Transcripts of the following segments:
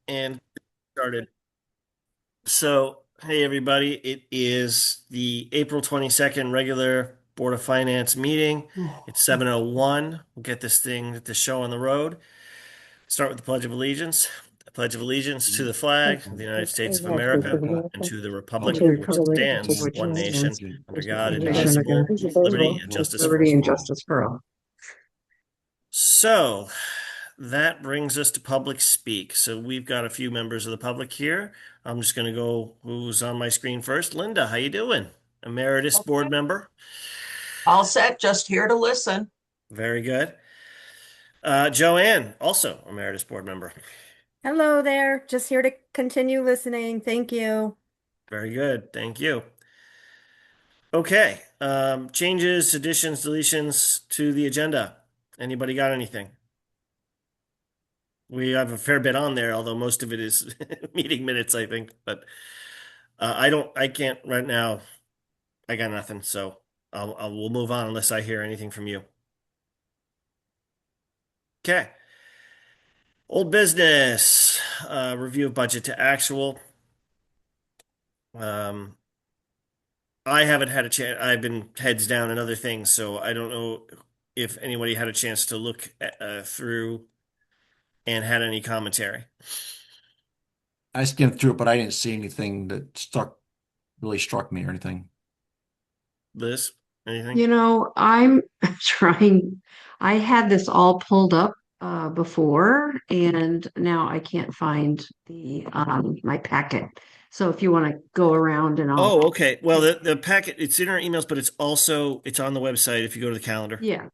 And started. So, hey everybody, it is the April 22nd regular Board of Finance meeting. It's 7:01. We'll get this show on the road. Start with the Pledge of Allegiance. I pledge of allegiance to the flag of the United States of America and to the And republic to the for which it republic for stands, which one it nation, stands, under God, one nation under indivisible, God, with liberty and with justice for liberty all. and justice for all. So that brings us to public speak. So we've got a few members of the public here. I'm just going to go who's on my screen first. Linda, how you doing? Emeritus board member. All set, just here to listen. Very good. Joanne, also emeritus board member. Hello there. Just here to continue listening. Thank you. Very good. Thank you. Okay. Changes, additions, deletions to the agenda. Anybody got anything? We have a fair bit on there, although most of it is meeting minutes, I think. But I can't right now. I got nothing, so we'll move on unless I hear anything from you. Okay. Old business, review of budget to actual. Um, I haven't had a chance. I've been heads down in other things, so I don't know if anybody had a chance to look through and had any commentary. I skimmed through it, but I didn't see anything that really struck me or anything. Liz, anything? I'm trying, I had this all pulled up before, and now I can't find the my packet. So if you want to go around and I'll Oh, okay. Well, the packet, it's in our emails, but it's on the website if you go to the calendar. yeah.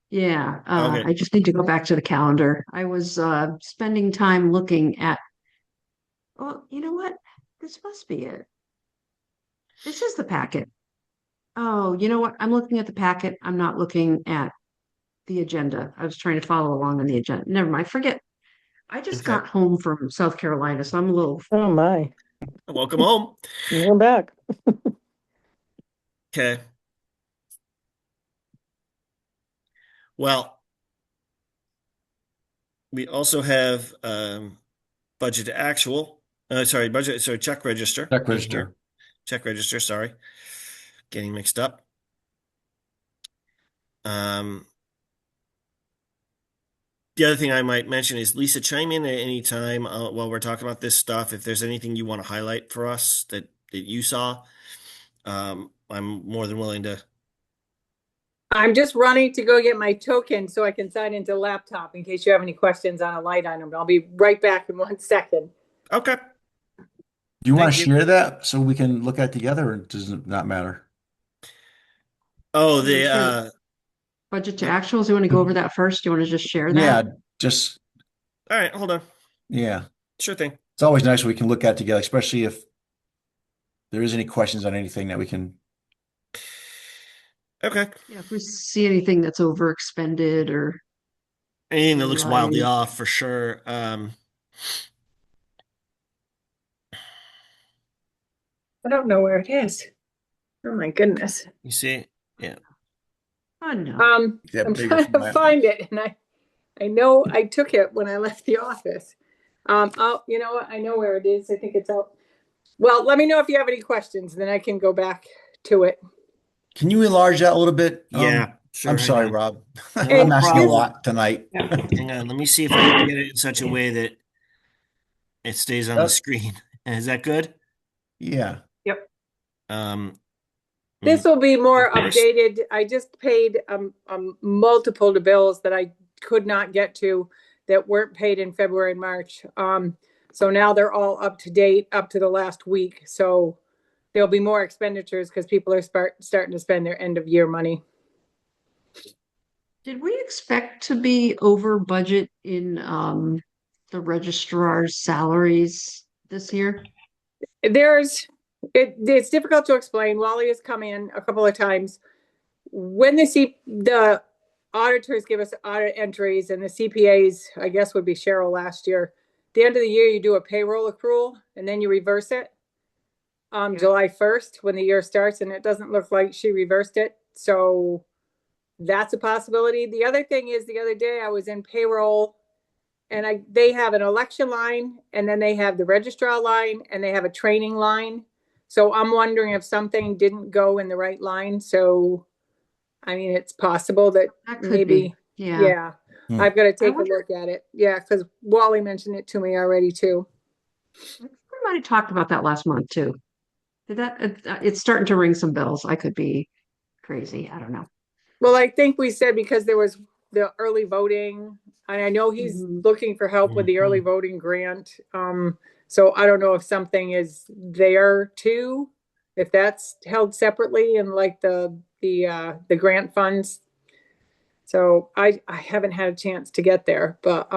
Yeah, Okay. I just need to go back to the calendar. I was spending time looking at, oh, you know what? This must be it. This is the packet. Oh, you know what? I'm looking at the packet. I'm not looking at the agenda. I was trying to follow along on the agenda. Never mind. Forget. I just Okay. got home from South Carolina, so I'm a little. Oh my, Welcome home. we're back. Okay. Well, we also have budget to actual. Sorry, check register. Check in register. here. Check register, sorry. Getting mixed up. Um, the other thing I might mention is Lisa, chime in at any time while we're talking about this stuff. If there's anything you want to highlight for us that you saw, I'm more than willing to. I'm just running to go get my token so I can sign into the laptop in case you have any questions on a light item. I'll be right back in 1 second. Okay. Do you want to Thank you. share that so we can look at it together, or does it not matter? Oh, Sure. Budget to actuals. You want to go over that first? Do you want to just share that? Yeah, just all right, hold on. yeah. Sure thing. It's always nice when we can look at it together, especially if there is any questions on anything that we can. Okay. Yeah, if we see anything that's over expended or Anything that looks wildly Right. off for sure. I don't know where it is. Oh my goodness. You see? Yeah. oh no. I'm bigger trying to format. find it, and I know I took it when I left the office. Oh, you know what? I know where it is. I think it's out. Well, let me know if you have any questions, and then I can go back to it. Can you enlarge that a little bit? Yeah, sure. I'm hang sorry, on. Rob. No I'm asking a problem. lot tonight. Hang on. Let me see if I can get it in such a way that it stays on the screen. Is that good? Yeah. Yep. This This will be more updated. I just paid multiple bills that I could not get to that weren't paid in February and March. So now they're all up to date up to the last week. So there'll be more expenditures because people are starting to spend their end of year money. Did we expect to be over budget in the registrar's salaries this year? It's difficult to explain. Wally has come in a couple of times. When the auditors give us audit entries and the CPAs, I guess would be Cheryl last year. At the end of the year, you do a payroll accrual and then you reverse it. July 1st when the year starts, and it doesn't look like she reversed it. So that's a possibility. The other thing is the other day I was in payroll and they have an election line, and then they have the registrar line, and they have a training line. So I'm wondering if something didn't go in the right line. So, I mean, it's possible that That could maybe, be. Yeah. yeah, Hmm. I've got to take a wonder- look at it. Yeah, because Wally mentioned it to me already too. We might have talked about that last month too. Did that, it's starting to ring some bells. I could be crazy. I don't know. Well, I think we said because there was the early voting, and I know he's Mhm. looking for help with the early voting grant. So I don't know if something is there too, if that's held separately and like the grant funds. So I haven't had a chance to get there, but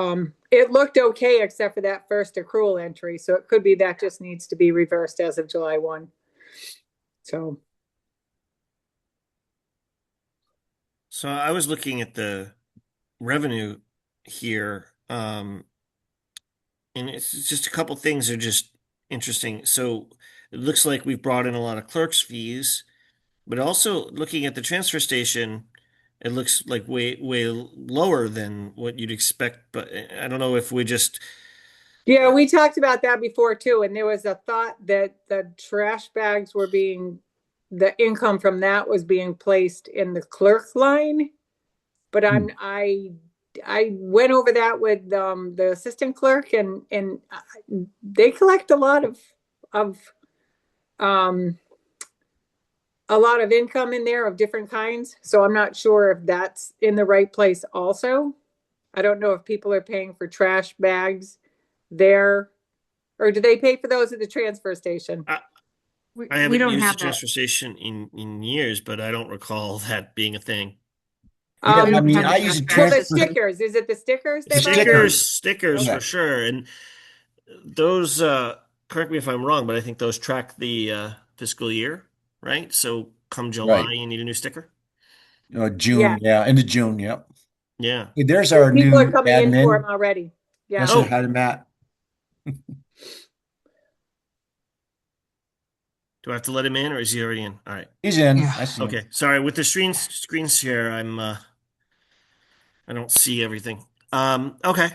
it looked okay except for that first accrual entry. So it could be that just needs to be reversed as of July 1. So So I was looking at the revenue here, and it's just a couple things are just interesting. So it looks like we've brought in a lot of clerks' fees, but also looking at the transfer station, it looks like way lower than what you'd expect. But I don't know if we just yeah, we talked about that before too, and there was a thought that the trash bags were the income from that was being placed in the clerk line. But I went over that with the assistant clerk, and they collect of um a lot of income in there of different kinds. So I'm not sure if that's in the right place also. I don't know if people are paying for trash bags there, or do they pay for those at the transfer station? We I haven't don't used the have that. transfer station in years, but I don't recall that being a thing. Yeah, We I don't mean, have the I use trash a Well, the bags. transfer. stickers, is it the stickers they It's buy? stickers. Stickers Yeah. for sure. And those, correct me if I'm wrong, but I think those track the fiscal year, right? So come July, Right. you need a new sticker. June, yeah, into June, yep. Yeah. Hey, there's our People new are coming in for them admin. already. Yeah. That's Oh. hi to Matt. Do I have to let him in or is he already in? All right. He's in. Yeah. I see him. Okay. Sorry. With the screen share, I don't see everything. Okay.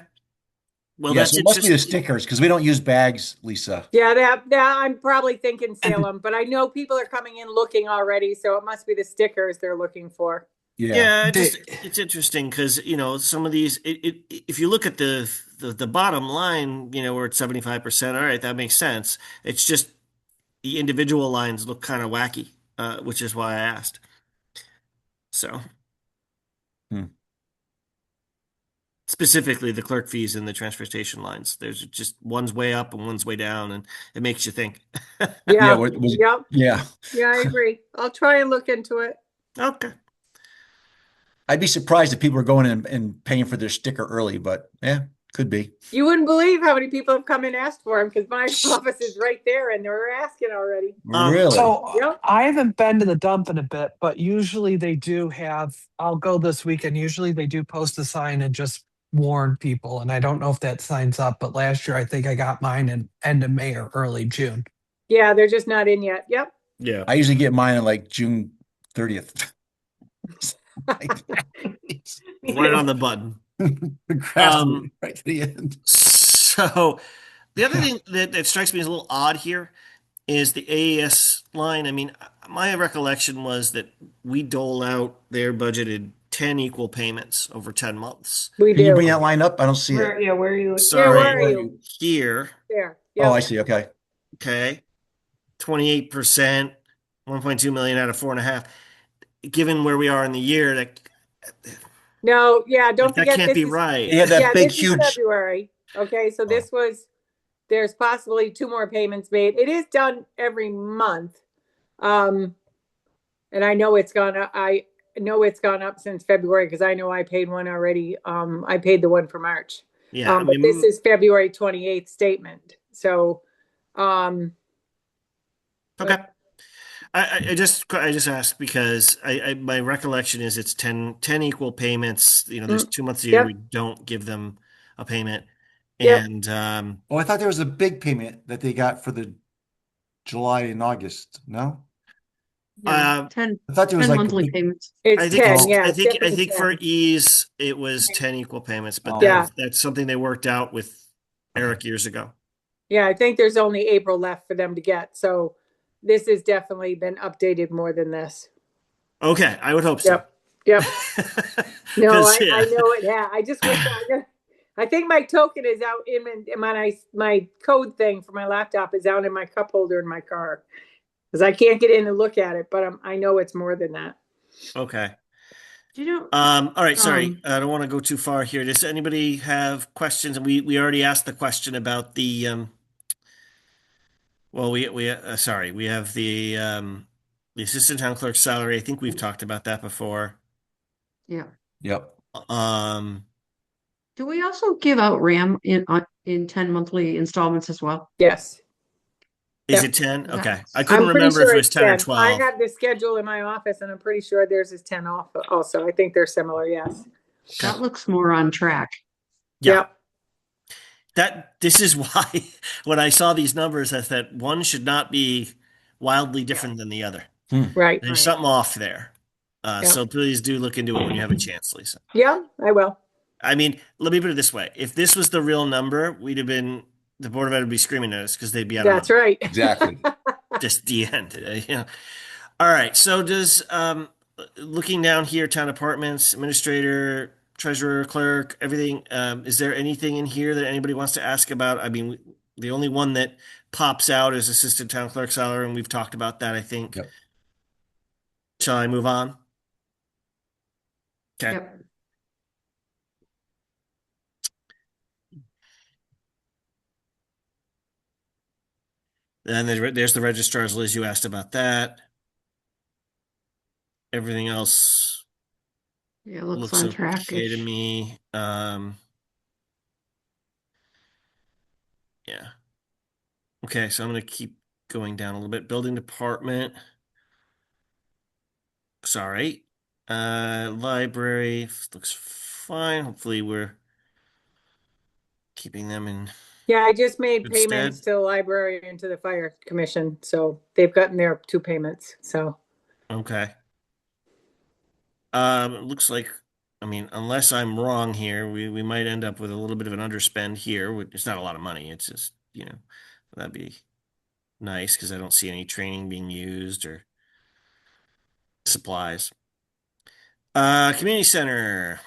Well, Yeah, that's so it must be the interesting. stickers because we don't use bags, Lisa. Yeah, that I'm probably thinking Salem, but I know people are coming in looking already, so it must be the stickers they're looking for. Yeah. Yeah, They- it's interesting because some of these if you look at the bottom line, we're at 75%. All right, that makes sense. It's just the individual lines look kind of wacky, which is why I asked. So Hmm. specifically the clerk fees and the transfer station lines. There's just one's way up and one's way down, and it makes you think. Yeah, Yeah, was yep, yeah. yeah, I agree. I'll try and look into it. Okay. I'd be surprised if people are going in and paying for their sticker early, but yeah, could be. You wouldn't believe how many people have come and asked for them because my office is right there and they're asking already. Really? So Yep. I haven't been to the dump in a bit, but usually they do have, I'll go this weekend. Usually they do post a sign and just warn people. And I don't know if that signs up, but last year I think I got mine in end of May or early June. Yeah, they're just not in yet. Yep. Yeah. I usually get mine on like June 30th. Right on the button. Craftsman, right to the end. So the other thing that strikes me as a little odd here is the AES line. I mean, my recollection was that we dole out their budgeted 10 equal payments over 10 months. We Can you do. bring that line up? I don't see it. Yeah, where are you? Sorry, where are you? here, There. Oh, I Yep. see. Okay. okay, 28%, 1.2 million out of 4.5. Given where we are in the year, No, yeah, don't that forget can't this be is right. They had that yeah, big, this is huge. February. Okay, so this was there's possibly 2 more payments made. It is done every month. And I know it's gone up. I know it's gone up since February because I know I paid one already. I paid the one for March. Yeah, I But mean, this is February 28th statement. So okay. I just asked because my recollection is it's 10 equal payments. There's 2 months a year Yep. we don't give them a payment. Yep. And Oh, I thought there was a big payment that they got for the July and August. No? Yeah, Um, 10, I thought there was 10 like a monthly big, payments. It's I think 10, it's, yeah, I it's think, I definitely think for 10. ease, it was 10 equal payments, but Oh. Yeah. that's something they worked out with Eric years ago. Yeah, I think there's only April left for them to get, so this has definitely been updated more than this. Okay, I would hope so. Yep. No, 'Cause, I yeah. know it. Yeah, I just wish I think my token is out in my code thing for my laptop is out in my cup holder in my car because I can't get in and look at it, but I know it's more than that. Okay. Do you know, All right, sorry. Um, I don't want to go too far here. Does anybody have questions? And we already asked the question about the well, sorry, we have the assistant town clerk salary. I think we've talked about that before. yeah. yep. Um, Do we also give out RAM in 10 monthly installments as well? Yes. is Yep. it 10? That- Okay. I couldn't I'm pretty remember if sure it was it's 10 or 10. I 12. have the schedule in my office and I'm pretty sure theirs is 10 off also. I think they're similar, yes. That looks more on track. Yeah. Yep. This is why when I saw these numbers, I thought one should not be wildly different than the other. Right. There's Right. something off there. Yep. So please do look into it when you have a chance, Lisa. Yeah, I will. I mean, let me put it this way. If this was the real number, the Board of Ed would be screaming at us because they'd be out of That's money. right. Exactly. Just the end. You know. All right. So looking down here, town apartments, administrator, treasurer, clerk, everything, is there anything in here that anybody wants to ask about? I mean, the only one that pops out is assistant town clerk salary, and we've talked about that, I think. Yep. Shall I move on? Okay. Yep. And then there's the registrars, Liz, you asked about that. Everything else Yeah, it looks looks on track. okay to me. Yeah. Okay, so I'm going to keep going down a little bit. Building department. Sorry. Library looks fine. Hopefully we're keeping them in. Yeah, I just made Good payments stead. to the library and to the fire commission, so they've gotten their 2 payments, so. Okay. It looks like, I mean, unless I'm wrong here, we might end up with a little bit of an underspend here. It's not a lot of money. It's just, that'd be nice because I don't see any training being used or supplies. Community center.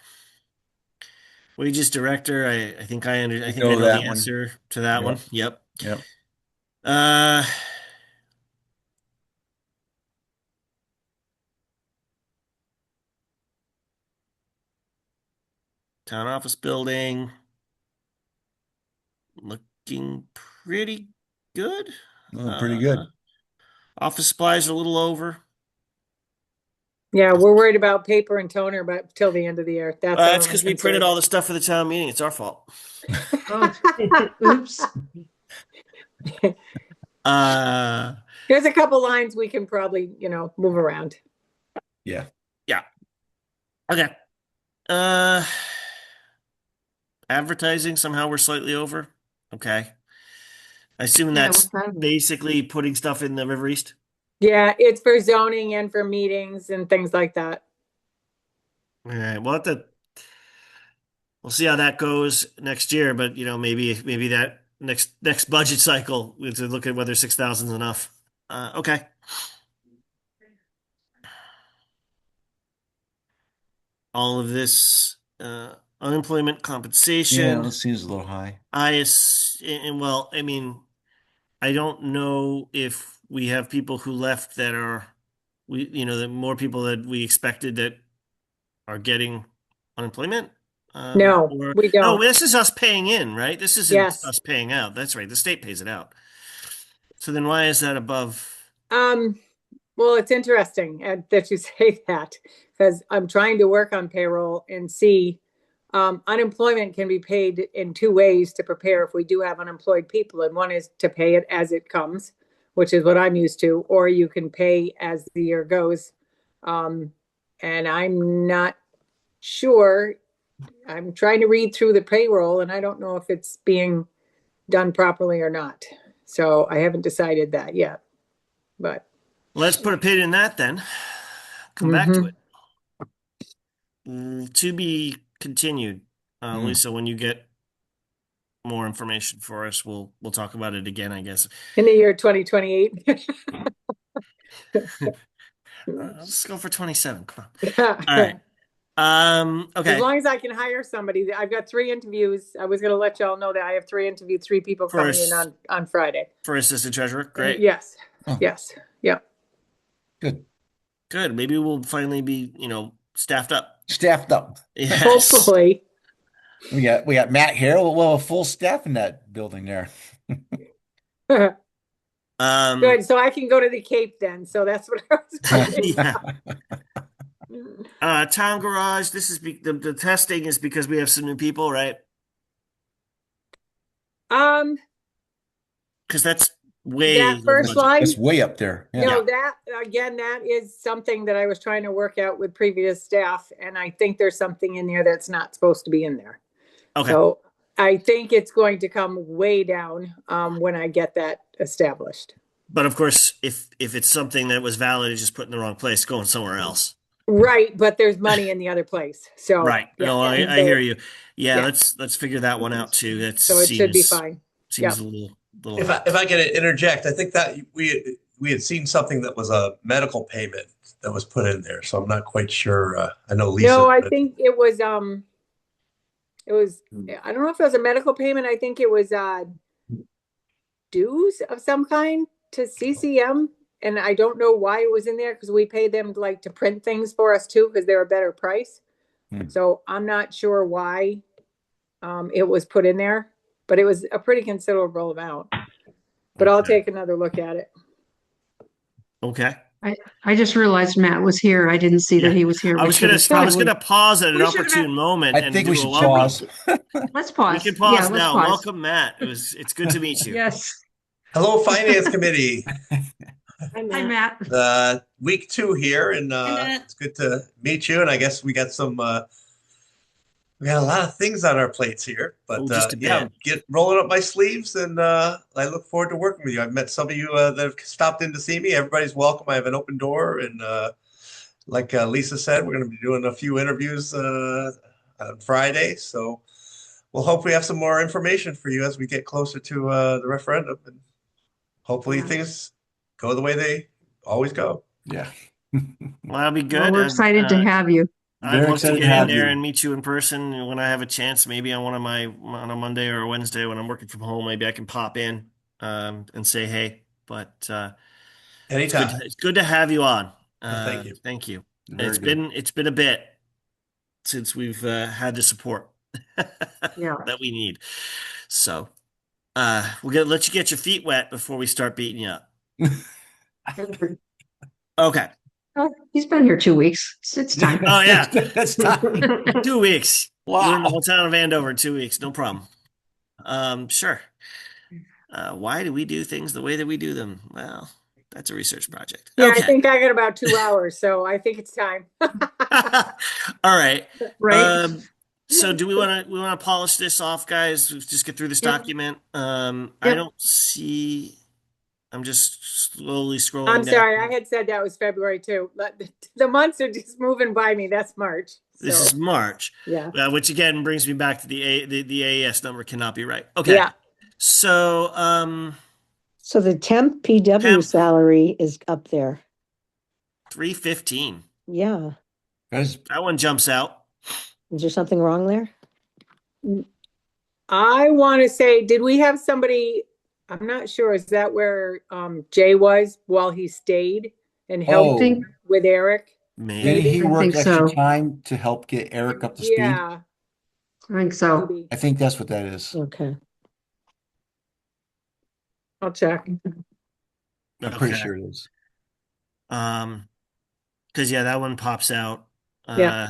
Wages director. I think I I think I know that the one. answer to that Yep. one. Yep. Yep. Uh, Town office building. Looking pretty good. Oh, pretty good. Office supplies are a little over. Yeah, we're worried about paper and toner, but till the end of the year. That's our That's only because we printed concern. all the stuff for the town meeting. It's our fault. Oh, oops. There's a couple lines we can probably, move around. Yeah. Okay. Advertising, somehow we're slightly over. Okay. I assume Yeah, that's what's that? basically putting stuff in the River East. Yeah, it's for zoning and for meetings and things like that. All right. We'll see how that goes next year, but maybe that next budget cycle we have to look at whether 6,000 is enough. Okay. All of this unemployment compensation. Yeah, it seems a little high. Well, I mean, I don't know if we have people who left that are the more people that we expected that are getting unemployment. No, we No, don't. this is us paying in, right? This isn't Yes. us paying out. That's right. The state pays it out. So then why is that above? Well, it's interesting that you say that because I'm trying to work on payroll and see unemployment can be paid in 2 ways to prepare if we do have unemployed people. And one is to pay it as it comes, which is what I'm used to, or you can pay as the year goes. And I'm not sure. I'm trying to read through the payroll and I don't know if it's being done properly or not. So I haven't decided that yet, but Let's put a pin in that then. Come back to Mhm. it. To be continued. Lisa, when you get more information for us, we'll talk about it again, I guess. In the year 2028. Let's go for 27. Come on. All right. As Okay. long as I can hire somebody, I've got 3 interviews. I was going to let y'all know that I have 3 interviews, 3 people coming in First- on Friday. For assistant treasurer. Great. Yes. Oh. Yes. Yeah. Good. Good. Maybe we'll finally be, staffed up. Staffed up. Yes. Hopefully. We got Matt here. We'll have a full staff in that building there. Good. Um, So I can go to the Cape then. So that's what I was thinking. yeah. Town garage. This is the testing is because we have some new people, right? Because that's way That first over budget. slide. It's way up there. Yeah. No, that again, that is something that I was trying to work out with previous staff, and I think there's something in there that's not supposed to be in there. Okay. So I think it's going to come way down when I get that established. But of course, if it's something that was valid, it's just put in the wrong place, going somewhere else. Right, but there's money in the other place. So Right. yeah, No, I so- hear you. Yeah, Yeah. let's figure that one out too. That So it should be seems fine. seems Yeah. a little. If I can interject, I think that we had seen something that was a medical payment that was put in there, so I'm not quite sure. I know Lisa. No, I but- think it was I don't know if it was a medical payment. I think it was dues of some kind to CCM. And I don't know why it was in there because we paid them like to print things for us too because they're a better price. Hmm. So I'm not sure why it was put in there, but it was a pretty considerable amount. But I'll Okay. take another look at it. Okay. I just realized Matt was here. I didn't see Yeah. that he was here. I We was should have gonna pause at an We should opportune have- moment I and think do we a should welcome. pause. Let's We pause. can pause Yeah, let's now. pause. Welcome, Matt. It's good to meet you. Yes. Hello, Finance Committee. Hi, Matt. Week 2 here, and Matt. it's good to meet you. And I guess we got some. We got a lot of things on our plates here, but Oh, just a yeah, bit. get rolling up my sleeves, and I look forward to working with you. I've met some of you that have stopped in to see me. Everybody's welcome. I have an open door, and like Lisa said, we're going to be doing a few interviews on Friday. So we'll hope we have some more information for you as we get closer to the referendum, and hopefully Yeah. things go the way they always go. Yeah. Well, that'll be good. Well, we're excited to have you. I'd Very love to excited to get in have there you. and meet you in person when I have a chance. Maybe on on a Monday or a Wednesday when I'm working from home. Maybe I can pop in and say hey. But Anytime. it's good to have you on. Yeah, thank you. Thank you. Very good. It's been a bit since we've had the support Yeah. that we need. So we're gonna let you get your feet wet before we start beating you up. Okay. Oh, he's been here 2 weeks. It's time. Oh, yeah. That's time. 2 weeks. We're in the Wow. whole town of Andover in 2 weeks. No problem. Sure. Why do we do things the way that we do them? Well, that's a research project. Yeah, I Okay. think I got about 2 hours, so I think it's time. All right. Right? So do we want to polish this off, guys? Just get through this Yep. document. I Yep. don't see. I'm just slowly scrolling I'm down. sorry, I had said that was February too. But the months are just moving by me. That's March. This So, is March, yeah. which again brings me back to the AAS number cannot be right. Okay. Yeah. So So the temp PW Temp. salary is up there. 315. Yeah. Guys, That one jumps out. Is there something wrong there? I want to say, did we have somebody? I'm not sure. Is that where Jay was while he stayed and helped Oh. with Eric? didn't Maybe. he I work think extra so. time to help get Eric up to speed? Yeah. I think so. Maybe. I think that's what that is. Okay. I'll check. I'm pretty Okay. sure it is. Because yeah, that one pops out. Yeah.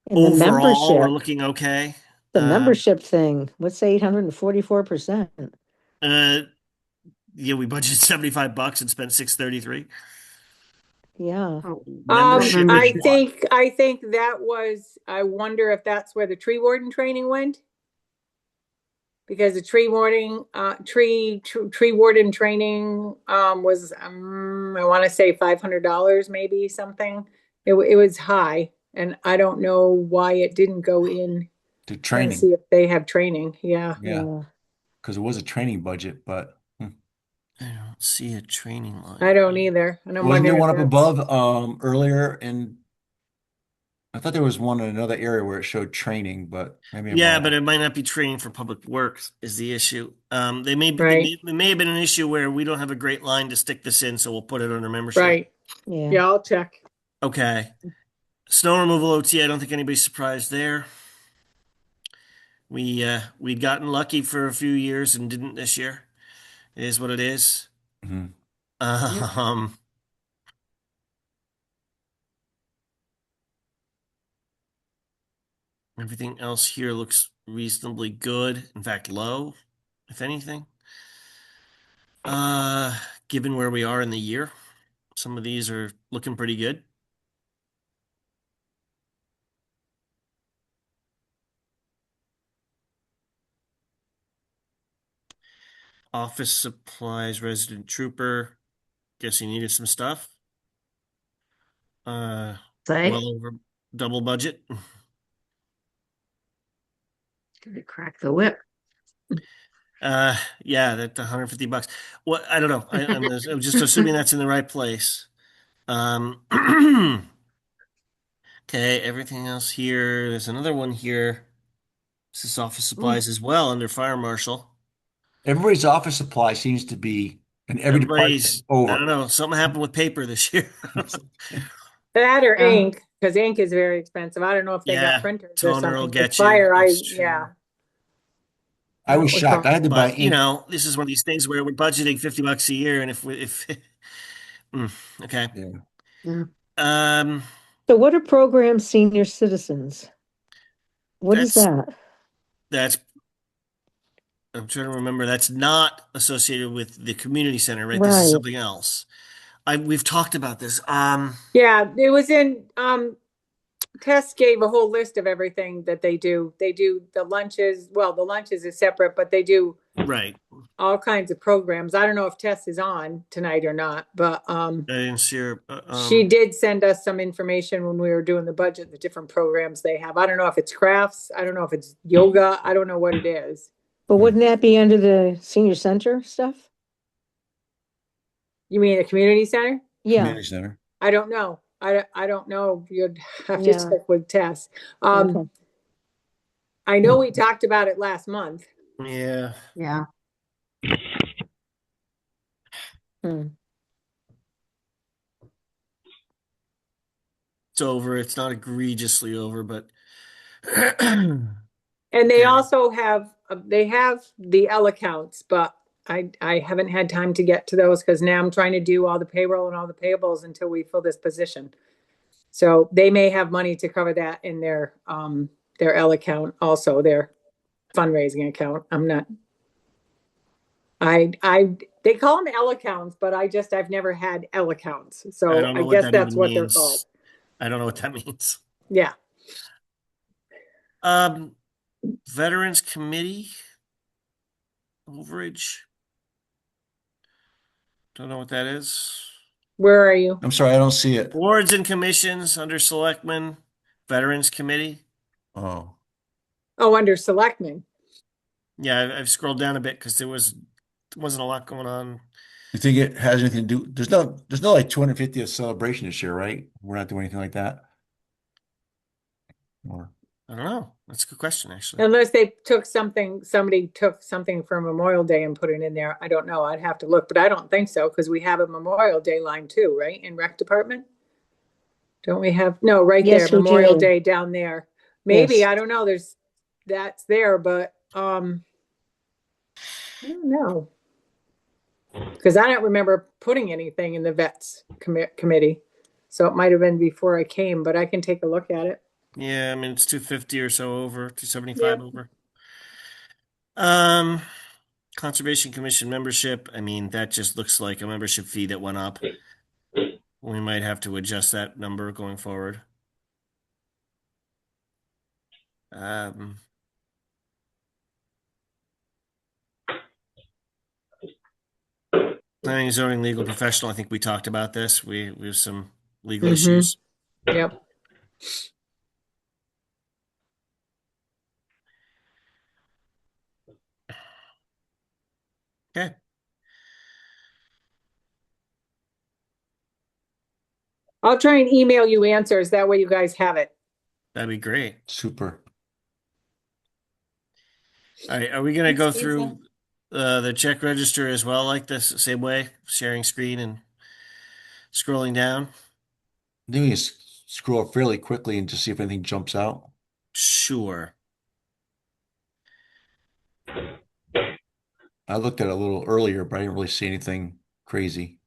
And the Overall, we're membership, looking okay. the Uh, membership thing, what's 844%? Yeah, we budgeted $75 and spent $633. Yeah. Oh, Membership I is what? think that was. I wonder if that's where the tree warden training went. because the tree warden training was I want to say $500 maybe something. It was high, and I don't know why it didn't go in To and training. see if they have training. Yeah. Yeah, because it was a training budget, but I don't see a training line. I don't either. And I'm wasn't there wondering one if up that's- above earlier? And I thought there was one in another area where it showed training, but maybe I'm Yeah, wrong. but it might not be training for public works is the issue. Right. It may have been an issue where we don't have a great line to stick this in, so we'll put it under membership. Right. Yeah. Yeah, I'll check. Okay. Snow removal OT, I don't think anybody's surprised there. We'd gotten lucky for a few years and didn't this year. It is what it is. Mhm. Um, Everything else here looks reasonably good. In fact, low, if anything. Given where we are in the year, some of these are looking pretty good. Office supplies, resident trooper. Guess he needed some stuff. Say, Well over double budget. gonna crack the whip. Yeah, that $150. What I don't know. I'm just assuming that's in the right place. Okay, everything else here. There's another one here. This is office supplies as well under fire marshal. Everybody's office supply seems to be in every department Everybody's, I over. don't know, something happened with paper this year. That or Yeah. ink, because ink is very expensive. I don't know if they Yeah, got printers or toner will something. get With you. fire, It's true. yeah. I was That shocked. I had to buy But you ink. know, this is one of these things where we're budgeting $50 a year, and if okay. Yeah. Yeah. So what are program senior citizens? What is That's- that? That's I'm trying to remember. That's not associated with the community center, right? This Right. is something else. We've talked about this. Yeah, it was in, Tess gave a whole list of everything that they do. They do the lunches, well, the lunches is separate, but they do Right. all kinds of programs. I don't know if Tess is on tonight or not, but, I didn't see her. she did send us some information when we were doing the budget, the different programs they have. I don't know if it's crafts. I don't know if it's yoga. I don't know what it is. But wouldn't that be under the senior center stuff? You mean the community center? Yeah. Community center. I don't know. I don't know. You'd have to Yeah. check with Tess. Okay. I know we talked about it last month. Yeah. Yeah. Hmm. It's over. It's not egregiously over, but And they Yeah. also have, they have the L accounts, but I haven't had time to get to those because now I'm trying to do all the payroll and all the payables until we fill this position. So they may have money to cover that in their L account, also their fundraising account. I'm not. They call them L accounts, but I've never had L accounts. So I don't know I what guess that that's even what they're means. called. I don't know what that means. Yeah. Veterans Committee overage. Don't know what that is. Where are you? I'm sorry, I don't see it. Boards and commissions under Selectmen, Veterans Committee. Oh, Oh, under selectmen. Yeah, I've scrolled down a bit because there wasn't a lot going on. you think it has anything to do? There's no like 250th celebration this year, right? We're not doing anything like that. Or I don't know. That's a good question, actually. Unless somebody took something for Memorial Day and put it in there. I don't know. I'd have to look, but I don't think so because we have a Memorial Day line too, right? In rec department? Don't we have, no, right Yes, there, we Memorial do. Day down there. Maybe, Yes. I don't know, that's there, but, I don't know. Because I don't remember putting anything in the vets committee. So it might have been before I came, but I can take a look at it. Yeah, I mean it's 250 or so over, 275 Yeah. over. Conservation Commission membership. I mean, that just looks like a membership fee that went up. We might have to adjust that number going forward. Planning, zoning, legal professional. I think we talked about this. We have some legal Mhm. issues. Yep. Okay. I'll try and email you answers. That way you guys have it. That'd be great. Super. All right. Are we going to go Thanks, through the check register as well, like this same way, sharing screen and scrolling down? Then you scroll fairly quickly and just see if anything jumps out. Sure. I looked at it a little earlier, but I didn't really see anything crazy.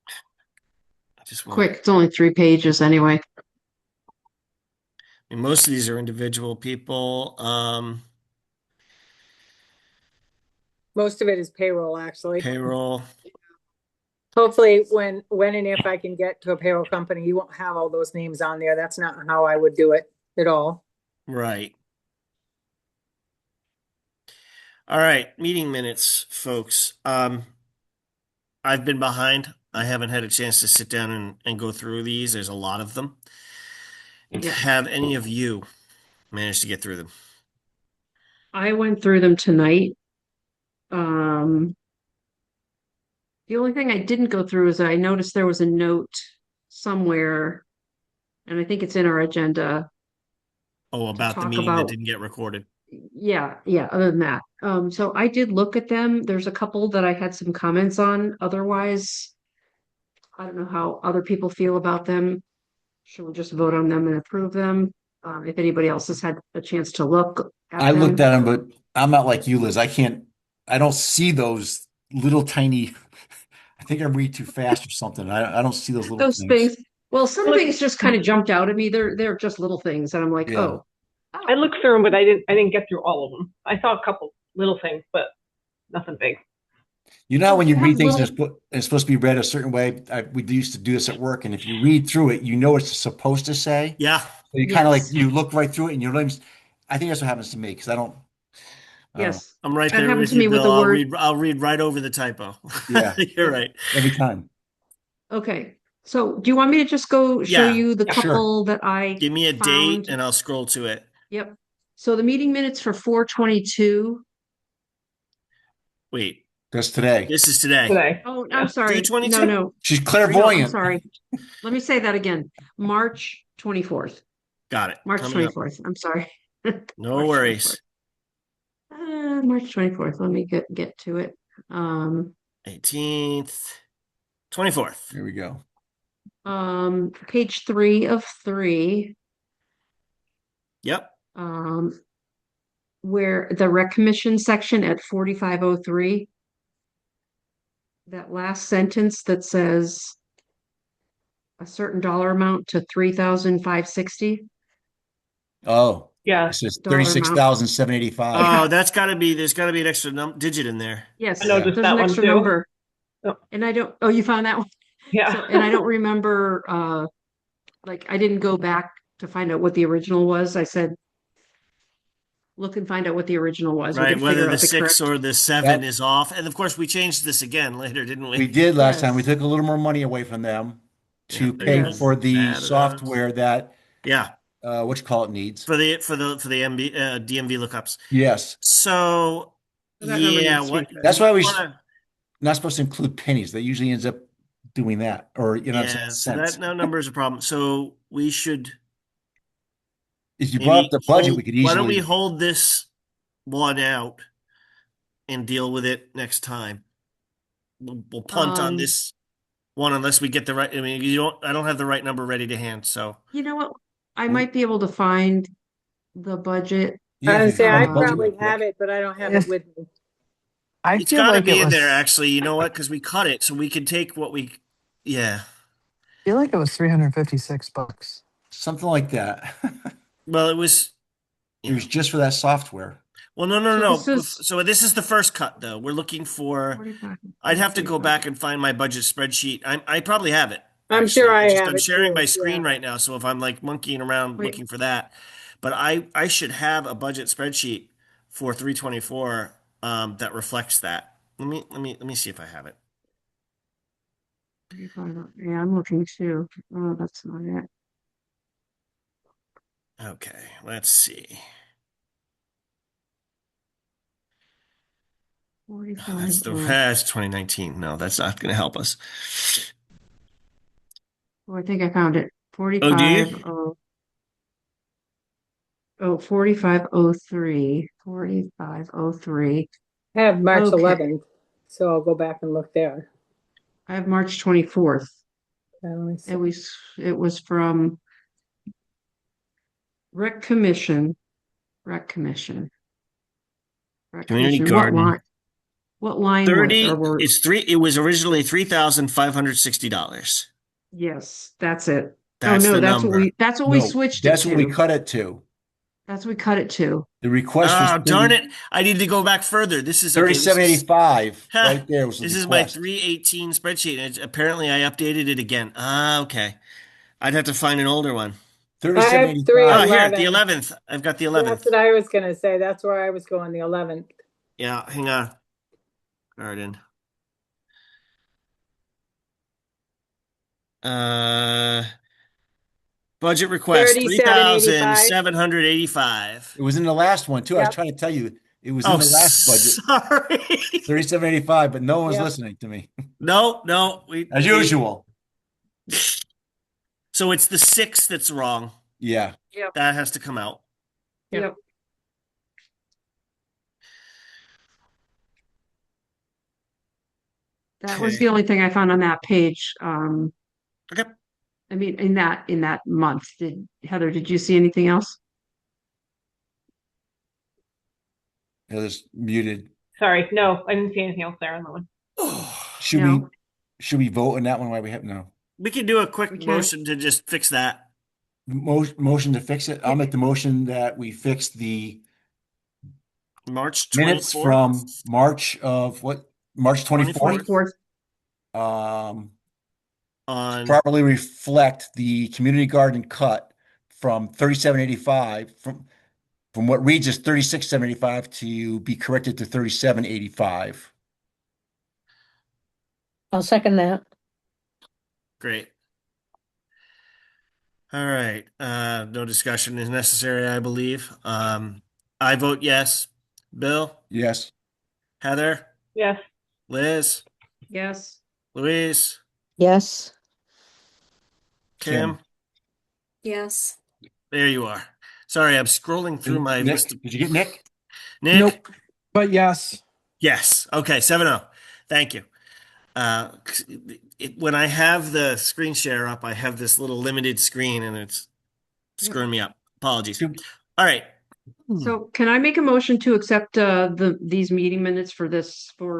I just want. Quick, it's only 3 pages anyway. I mean, most of these are individual people. Most of it is payroll, actually. Payroll. Hopefully, when and if I can get to a payroll company, you won't have all those names on there. That's not how I would do it at all. Right. All right. Meeting minutes, folks. I've been behind. I haven't had a chance to sit down and go through these. There's a lot of them. Yeah. Have any of you managed to get through them? I went through them tonight. The only thing I didn't go through is I noticed there was a note somewhere, and I think it's in our agenda. Oh, about the talk meeting that about- didn't get recorded. Yeah, other than that. So I did look at them. There's a couple that I had some comments on. Otherwise, I don't know how other people feel about them. Should we just vote on them and approve them? If anybody else has had a chance to look at I looked them. at them, but I'm not like you, Liz. I don't see those little tiny. I think I read too fast or something. I don't see those little Those things. Well, some Look- things just kind of jumped out at me. They're just little things, and I'm like, Yeah. oh. I looked through them, but I didn't get through all of them. I saw a couple little things, but nothing big. You know how when you Have read things, little- it's supposed to be read a certain way. We used to do this at work, and if you read through it, you know what it's supposed to say. Yeah. So you kind of Yes. like you look right through it, and you don't even. I think that's what happens to me because I don't. Yes. I'm right That there happened with to you, me with Bill. the I'll word- I'll read right over the typo. Yeah. You're right. Every time. Okay. So do you want me to just go show Yeah. you the Yeah, sure. couple that I Give me a found? date and I'll scroll to it. Yep. So the meeting minutes for 4/22. Wait, That's today. this is today. Today. Oh, Yeah. I'm sorry. 3/22? No. She's No, I'm clairvoyant. sorry. Let me say that again. March 24th. Got it. March Coming up. 24th. I'm sorry. No March worries. 24th. March 24th. Let me get to it. 18th, 24th. Here we go. Page 3 of 3. Yep. Where the rec commission section at 4503. That last sentence that says a certain dollar amount to 3,560. Oh, Yeah. it says Dollar amount. 36,785. Oh, there's got to be an extra digit in there. Yes, I noticed there's that an one extra too. number. Oh. And I don't, oh, you found that one? Yeah. So, and I don't remember, like, I didn't go back to find out what the original was. I said, look and find out what the original was. We Right, can whether figure the out the 6 correct. or the 7 That- is off. And of course, we changed this again later, didn't we? We did last time. We Yes. took a little more money away from them to Yeah, pay Yes. for the Added software that Yeah, what you call it needs. for the MB DMV lookups. Yes, So That number yeah, needs to what be- that's why we wanna- not supposed to include pennies. That usually ends up doing that, or you know, yeah, so cents. that now number is a problem. So we should If you brought maybe up the budget, hold- we could why don't we easily. hold this one out and deal with it next time? We'll punt on Um, this one unless we get the right. I mean, I don't have the right number ready to hand. So You know what? I might be able to find the budget. Yeah, I if was you say found I the budget probably real quick. have it, but I don't have If- it with me. I it's feel got to like be it in was. there. Actually, you know what? Because we cut it, so we can take what we. Yeah. I feel like it was $356. Something like that. Well, it was. It was just for that software. Well, no. So this is- So this is the first cut, though. We're looking for. 45, I'd have to go 45. back and find my budget spreadsheet. I probably have it. I'm sure I have I'm it sharing too, my screen yeah. right now, so if I'm like monkeying around Wait. looking for that, but I should have a budget spreadsheet for 324 that reflects that. Let me see if I have it. Yeah, I'm looking too. Oh, that's not it. Okay, let's see. Oh, 45. that's 2019. No, that's not going to help us. Oh, I think I found it. Oh, do you? 4503. 4503. I have March Okay. 11th, so I'll go back and look there. I have March 24th. Let me see. It was from Rec Commission. Rec Commission. Rec Community Commission. garden. What line 30. were It's three. It was originally $3,560. yes, that's it. That's oh no, the that's number. what we No, switched that's it what we to. cut it to. That's what we cut it to. The request was Oh, darn it. I need to go back further. This is okay. This is, 3785 Ha, right there was the this is my request. 318 spreadsheet. And apparently, I updated it again. Ah, okay. I'd have to find an older one. I have 3785. Oh, here, the 311. 11th. I've got the That's 11th. what I was going to say. That's where I was going, the 11th. Yeah, hang on. Garden. Budget request 3785. 3,785. It was in the last one too. I was Yep. trying to tell you it was in Oh, the last budget. sorry. 3785, but no one's Yep. listening to me. No, As usual. So it's the 6 that's wrong. Yeah. That has to come out. Yep. That was Okay. the only thing I found on that page. Okay. I mean, in that month. Heather, did you see anything else? It was muted. Sorry, no, I didn't see anything else there on that one. Should No. we should we vote on that one while we have no We can do a quick We can. motion to just fix that. motion to fix it? I'll make the motion that we fix the March minutes 24th. from March of what? March 24th. 24th. On Properly reflect the community garden cut from 3785 from what reads as 3675 to be corrected to 3785. I'll second that. Great. All right. No discussion is necessary, I believe. I vote yes. Bill, Yes. Heather, Yes. Liz, Yes. Louise, Yes. Kim. Yes. There you are. Sorry, I'm scrolling through my Nick, list. did you get Nick? Nick? Nope. But yes. Yes. Okay, 7-0. Thank you. When I have the screen share up, I have this little limited screen and it's screwing me up. Apologies. All right. So can I make a motion to accept these meeting minutes for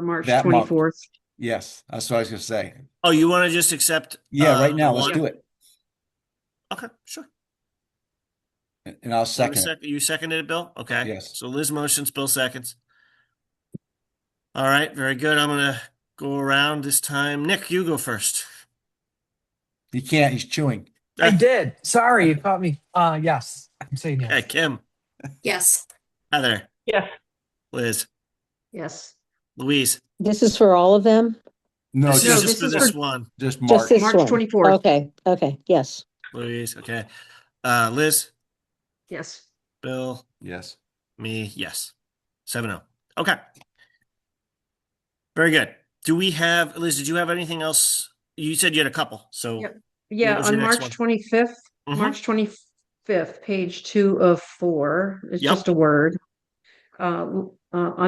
March That month. 24th? Yes, that's what I was gonna say. Oh, you want to just accept? Yeah, right now, let's one? do it. Okay, sure. And I'll second it. You seconded it, Bill? Okay. Yes. So Liz motions, Bill seconds. All right, very good. I'm gonna go around this time. Nick, you go first. He can't, he's chewing. I did. Sorry, you caught me. Yes. I'm saying Okay, yes. Kim, Yes. Heather, Yes. Liz, Yes. Louise. This is for all of them? No, This No, is just, just for this this is one. just Just March. this March one. 24th. Okay, yes. Louise, okay. Liz, Yes. Bill, Yes. me, yes. 7-0. Okay. Very good. Do we have, Liz, did you have anything else? You said you had a couple, so. Yep. Yeah, was on your next March one? 25th, Mhm. March 25th, page 2 of 4. It's Yep. just a word. On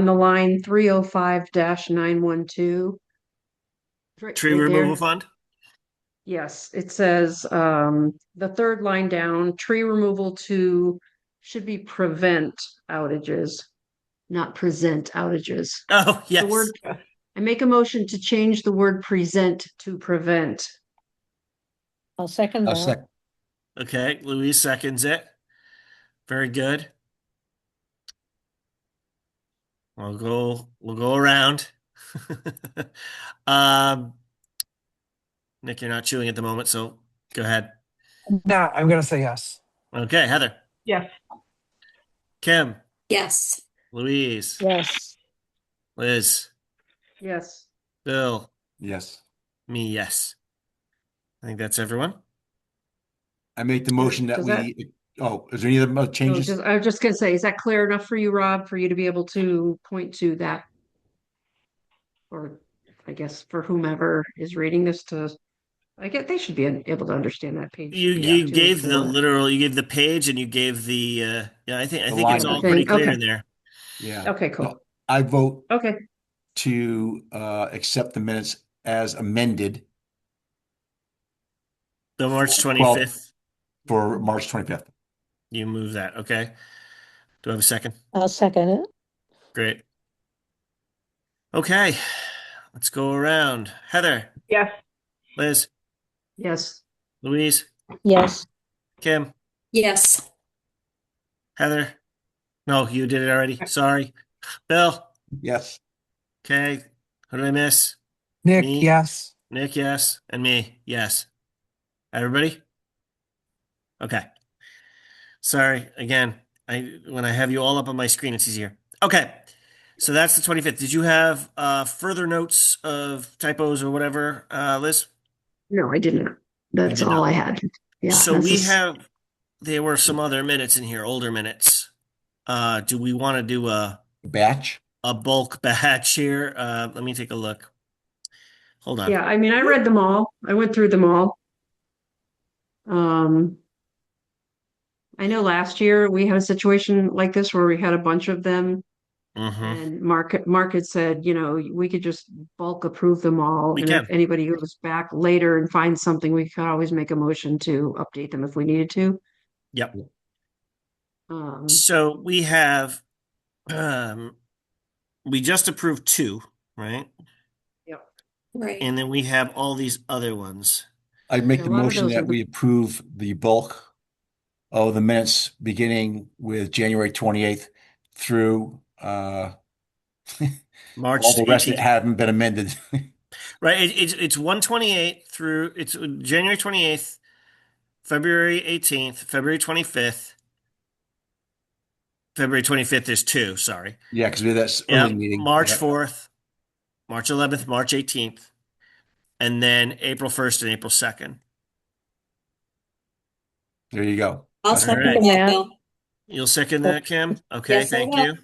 the line 305-912. Tree removal fund? Yes, it says the third line down, tree removal should be prevent outages, not present outages. Oh, yes. The word, I make a motion to change the word present to prevent. I'll second I'll that. second. Okay, Louise seconds it. Very good. We'll go around. Nick, you're not chewing at the moment, so go ahead. Nah, I'm gonna say yes. Okay, Heather, Yes. Kim, Yes. Louise, Yes. Liz, Yes. Bill, Yes. me, yes. I think that's everyone. I make the motion that Does that- is there any other No, changes? I was just gonna say, is that clear enough for you, Rob, for you to be able to point to that? Or I guess for whomever is reading this I get they should be able to understand that page. You 2 and gave the 4. literal, you gave the page and you gave the yeah, I think The it's line all item. pretty clear Okay. in there. Yeah. Okay, cool. So I vote Okay, to accept the minutes as amended The March 25th, for March 25th. you move that, okay? Do I have a second? I'll second it. Great. Okay, let's go around. Heather, Yes. Liz, yes. Louise, Yes. Kim, Yes. Heather. No, you did it already. Sorry. Bill, Yes. okay. Who did I miss? Nick, Me? yes. Nick, yes. And me, yes. Everybody? Okay. Sorry, again, when I have you all up on my screen, it's easier. Okay, so that's the 25th. Did you have further notes of typos or whatever, Liz? No, I didn't. That's did all not. I had. Yeah. So that's we just- there were some other minutes in here, older minutes. Do we want to do Batch. a bulk batch here? Let me take a look. Hold on. Yeah, I mean, I read them all. I went through them all. I know last year we had a situation like this where we had a bunch of them, Mm-hmm. and Mark had said, we could just bulk approve them all. We And can. if anybody goes back later and finds something, we could always make a motion to update them if we needed to. Yep. Um, So we have, we just approved 2, right? yep. Right. And then we have all these other ones. I make Yeah, the a lot of motion those are that we approve the bulk of the minutes beginning with January 28th through March all the rest that 18th. haven't been amended. Right. It's 128 through it's January 28th, February 18th, February 25th. February 25th is 2, sorry. Yeah, because we had that Yeah, early meeting. March Yeah. 4th, March 11th, March 18th, and then April 1st and April 2nd. There you go. I'll That's second right. that, Yeah. Bill. You'll second that, Kim? Okay, Yes, I thank will. you.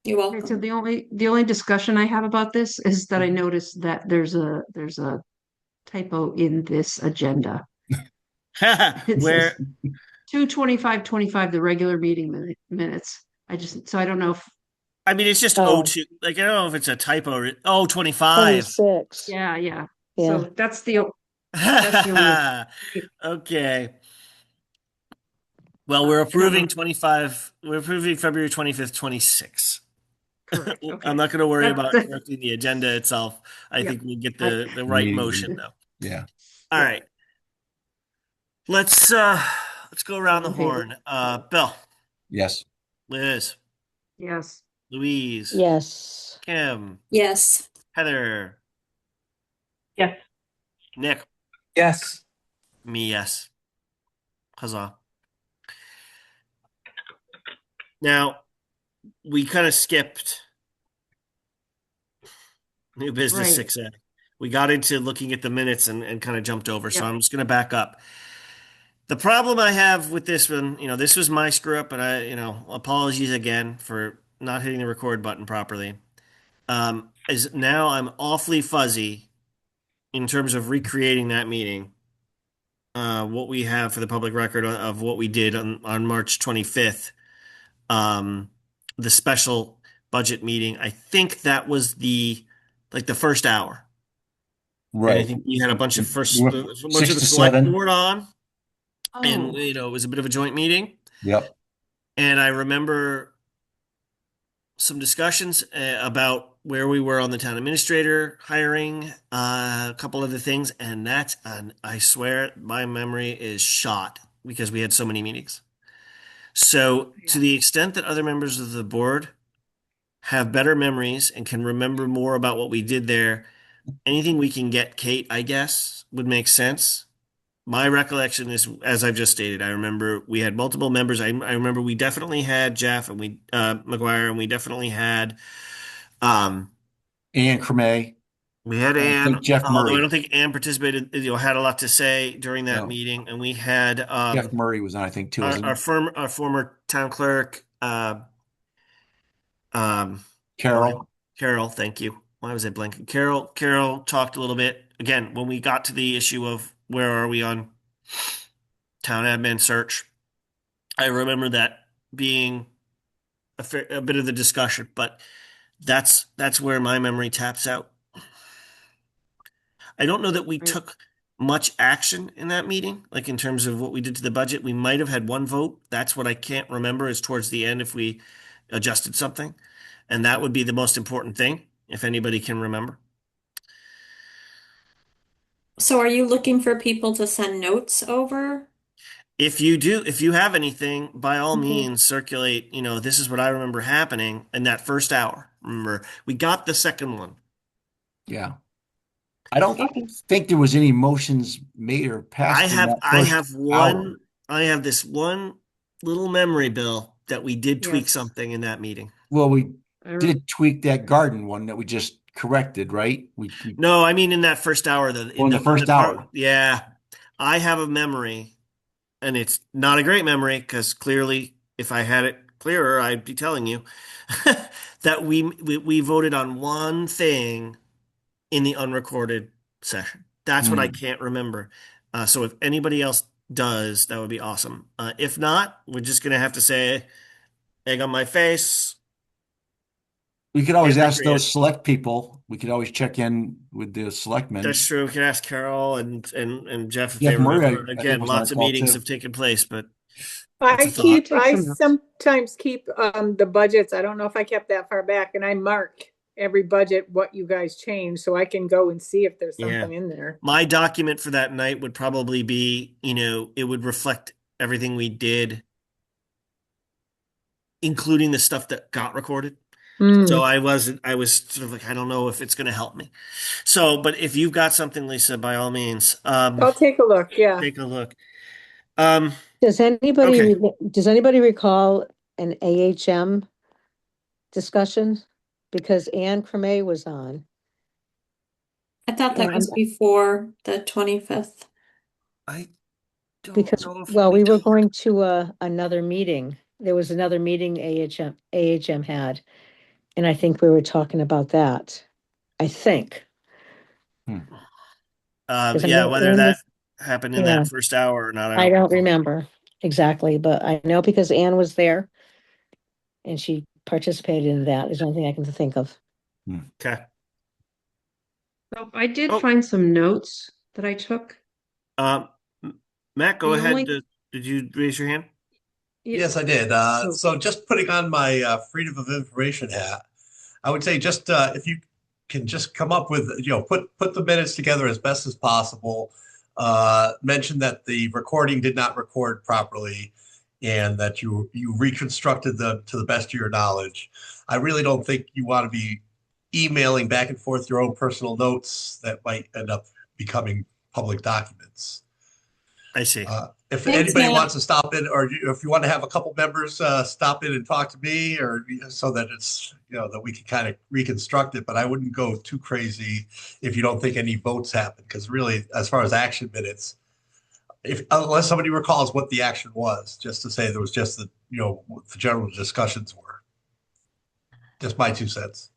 You're Okay, so welcome. the only discussion I have about this is that I noticed that there's a typo in this agenda. It Where says 2:25:25, the regular meeting minutes. I don't know if, I mean it's just Oh. 02. Like I don't know if it's a typo or 25. 26. yeah. Yeah. So that's the only- Okay. Well, we're approving 25. We're approving February 25th, 26. correct. Okay. I'm not going to worry That- about that- correcting the agenda itself. I Yeah. think we get the right Meeting. motion though. Yeah. All right. Let's go around the All in favor? horn. Bill, Yes. Liz, Yes. Louise, Yes. Kim, Yes. Heather, Yes. Nick, Yes. me, yes. Huzzah. Now, we kind of skipped new business Right. 6A. We got into looking at the minutes and kind of jumped over. So Yeah. I'm just going to back up. The problem I have with this one, this was my screw up, and apologies again for not hitting the record button properly. Is now I'm awfully fuzzy in terms of recreating that meeting. What we have for the public record of what we did on March 25th, the special budget meeting. I think that was the first hour. And I Right. think we had a bunch of We went bunch 6 of the to select 7. board on, Oh, and it was a bit of a joint meeting. Yep. And I remember some discussions about where we were on the town administrator hiring, a couple other things, and I swear my memory is shot because we had so many meetings. So to the extent that other members of the board have better memories and can remember more about what we did there, anything we can get Kate, I guess, would make sense. My recollection is, as I've just stated, I remember we had multiple members. I remember we definitely had Jeff and McGuire, and we definitely had Ann Cremay, We had and I Ann, think Jeff although I Murray. don't think Ann participated, had a lot to say during that No, meeting. And we had Jeff Murray was on, I think, too, wasn't he? our former town clerk, um, Carol. Carol, thank you. Why was I blanking? Carol talked a little bit again when we got to the issue of where are we on town admin search. I remember that being a bit of the discussion, but that's where my memory taps out. I don't know that we took much action in that meeting, like in terms of what we did to the budget. We might have had one vote. That's what I can't remember is towards the end if we adjusted something. And that would be the most important thing, if anybody can remember. So are you looking for people to send notes over? If you have anything, by all Mhm. means, circulate, this is what I remember happening in that first hour. Remember, we got the second one. Yeah. I don't Okay. think there was any motions made or passed in that I first have hour. I have this one little memory, Bill, that we did tweak Yes. something in that meeting. Well, we I did tweak that garden one that we just corrected, right? We No, I mean in that first hour, in the first hour. Yeah, I have a memory, and it's not a great memory because clearly, if I had it clearer, I'd be telling you that we voted on one thing in the unrecorded session. That's what I can't remember. So if anybody else does, that would be awesome. If not, we're just gonna have to say egg on my face. We could always Can't ask recreate those it. select people. We could always check in with the selectmen. That's true. We can ask Carol and Jeff if Jeff they Murray, remember. I think, Again, was on a lots of call meetings too. have taken place, but I it's a thought. take I some notes. sometimes keep the budgets. I don't know if I kept that far back, and I mark every budget what you guys changed so I can go and see if there's Yeah. something in there. My document for that night would probably be, it would reflect everything we did, including the stuff that got recorded. So I was sort of like, I don't know if it's going to help me. So, but if you've got something, Lisa, by all means, I'll take a look. Yeah. take a look. Um, Does anybody, Okay. does anybody recall an AHM discussion? Because Ann Cremay was on. I thought that Yeah, was before the 25th. I don't Because, know if well, we were going to another meeting. There was another meeting AHM had. And I think we were talking about that. I think. Because I yeah, know whether Ann that was- happened in Yeah. that first hour or not, I don't remember exactly, but I know because Ann was there and she participated in that. Is the only thing I can think of. Okay. So I did Oh. find some notes that I took. Matt, go The ahead. only- Did you raise your hand? Yes, I did. So just putting on my freedom of information hat, I would say just if you can just come up with, put the minutes together as best as possible. Mention that the recording did not record properly and that you reconstructed them to the best of your knowledge. I really don't think you want to be emailing back and forth your own personal notes that might end up becoming public documents. I see. If Thanks, anybody Matt. wants to stop in, or if you want to have a couple members stop in and talk to me, or so that it's that we can kind of reconstruct it. But I wouldn't go too crazy if you don't think any votes happen, because really, as far as action minutes, unless somebody recalls what the action was, just to say there was just what the general discussions were. Just my 2 cents.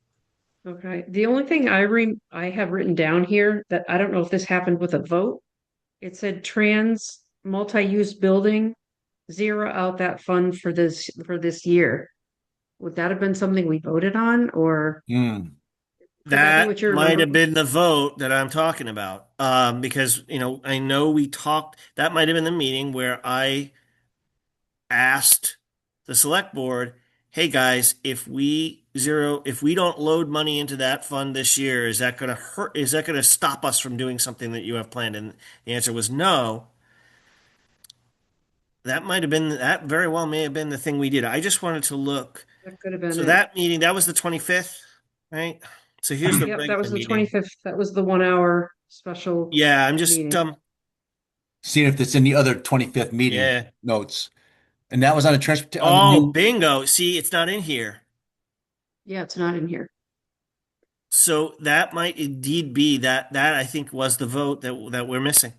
Okay, the only thing I have written down here that I don't know if this happened with a vote. It said trans multi-use building, zero out that fund for this year. Would that have been something we voted on, or would that be what That you might have remember? been the vote that I'm talking about. Because, I know we talked, that might have been the meeting where I asked the select board, hey guys, if we don't load money into that fund this year, is that going to hurt? Is that going to stop us from doing something that you have planned? And the answer was no. That very well may have been the thing we did. I just wanted to look. That could have been So it. that meeting, that was the 25th, right? So here's the Yep, that regular was the meeting. 25th. That was the 1 hour special. Yeah, I'm just meeting. Seeing if it's in the other 25th meeting Yeah. notes. And that was on the transport. Oh, bingo. See, it's not in here. Yeah, it's not in here. So that might indeed be that I think was the vote that we're missing.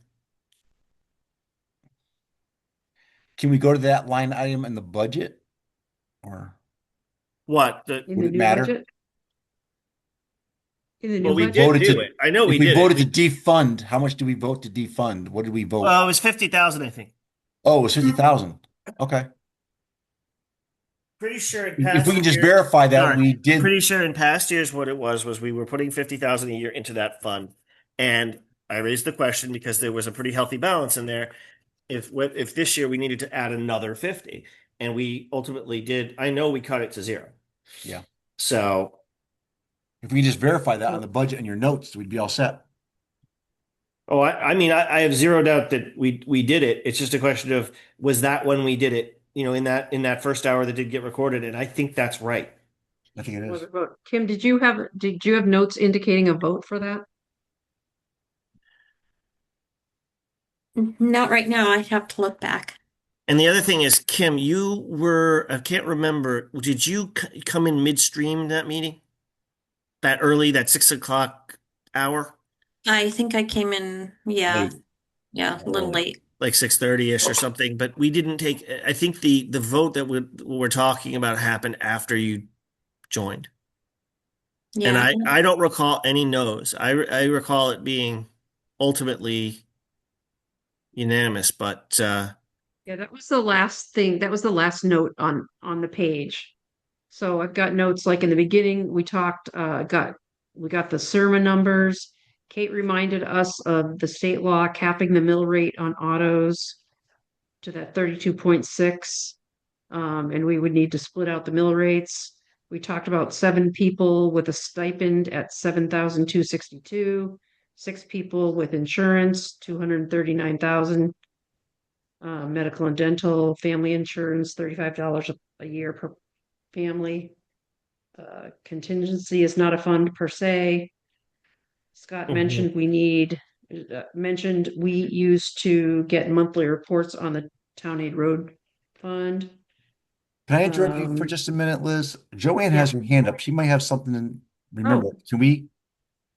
Can we go to that line item in the budget? Or What? In would the it new matter? budget? In the Well, new we budget? did do it. I know If we we did voted it. to defund, how much do we vote to defund? What did we vote? Well, it was 50,000, I think. Oh, it was 50,000. Okay. Pretty sure in If past we can just years- verify that Sorry. we did. Pretty sure in past years what it was we were putting 50,000 a year into that fund. And I raised the question because there was a pretty healthy balance in there. If this year we needed to add another 50, and we ultimately did, I know we cut it to 0. Yeah. So If we can just verify that on the budget and your notes, we'd be all set. oh, I mean, I have zero doubt that we did it. It's just a question of, was that when we did it, in that first hour that did get recorded? And I think that's right. I think it Was is. it vote? Kim, did you have notes indicating a vote for that? Not right now. I'd have to look back. And the other thing is, Kim, I can't remember, did you come in midstream that meeting? That early, that 6 o'clock hour? I think I came in, yeah, Late. yeah, a little late. Like 6:30-ish or something, but we didn't take, I think the vote that we're talking about happened after you joined. And Yeah, I don't recall any no's. I recall it being ultimately unanimous, but Yeah, that was the last thing. That was the last note on the page. So I've got notes like in the beginning, we talked, we got the sermon numbers. Kate reminded us of the state law capping the mill rate on autos to that 32.6. And we would need to split out the mill rates. We talked about 7 people with a stipend at 7,262, 6 people with insurance, 239,000. Medical and dental, family insurance, $35 a year per family. Contingency is not a fund per se. Scott Mhm. mentioned we used to get monthly reports on the town aid road fund. Can I interrupt you for just a minute, Liz? Joanne has her hand up. She might have something to remember. Can we?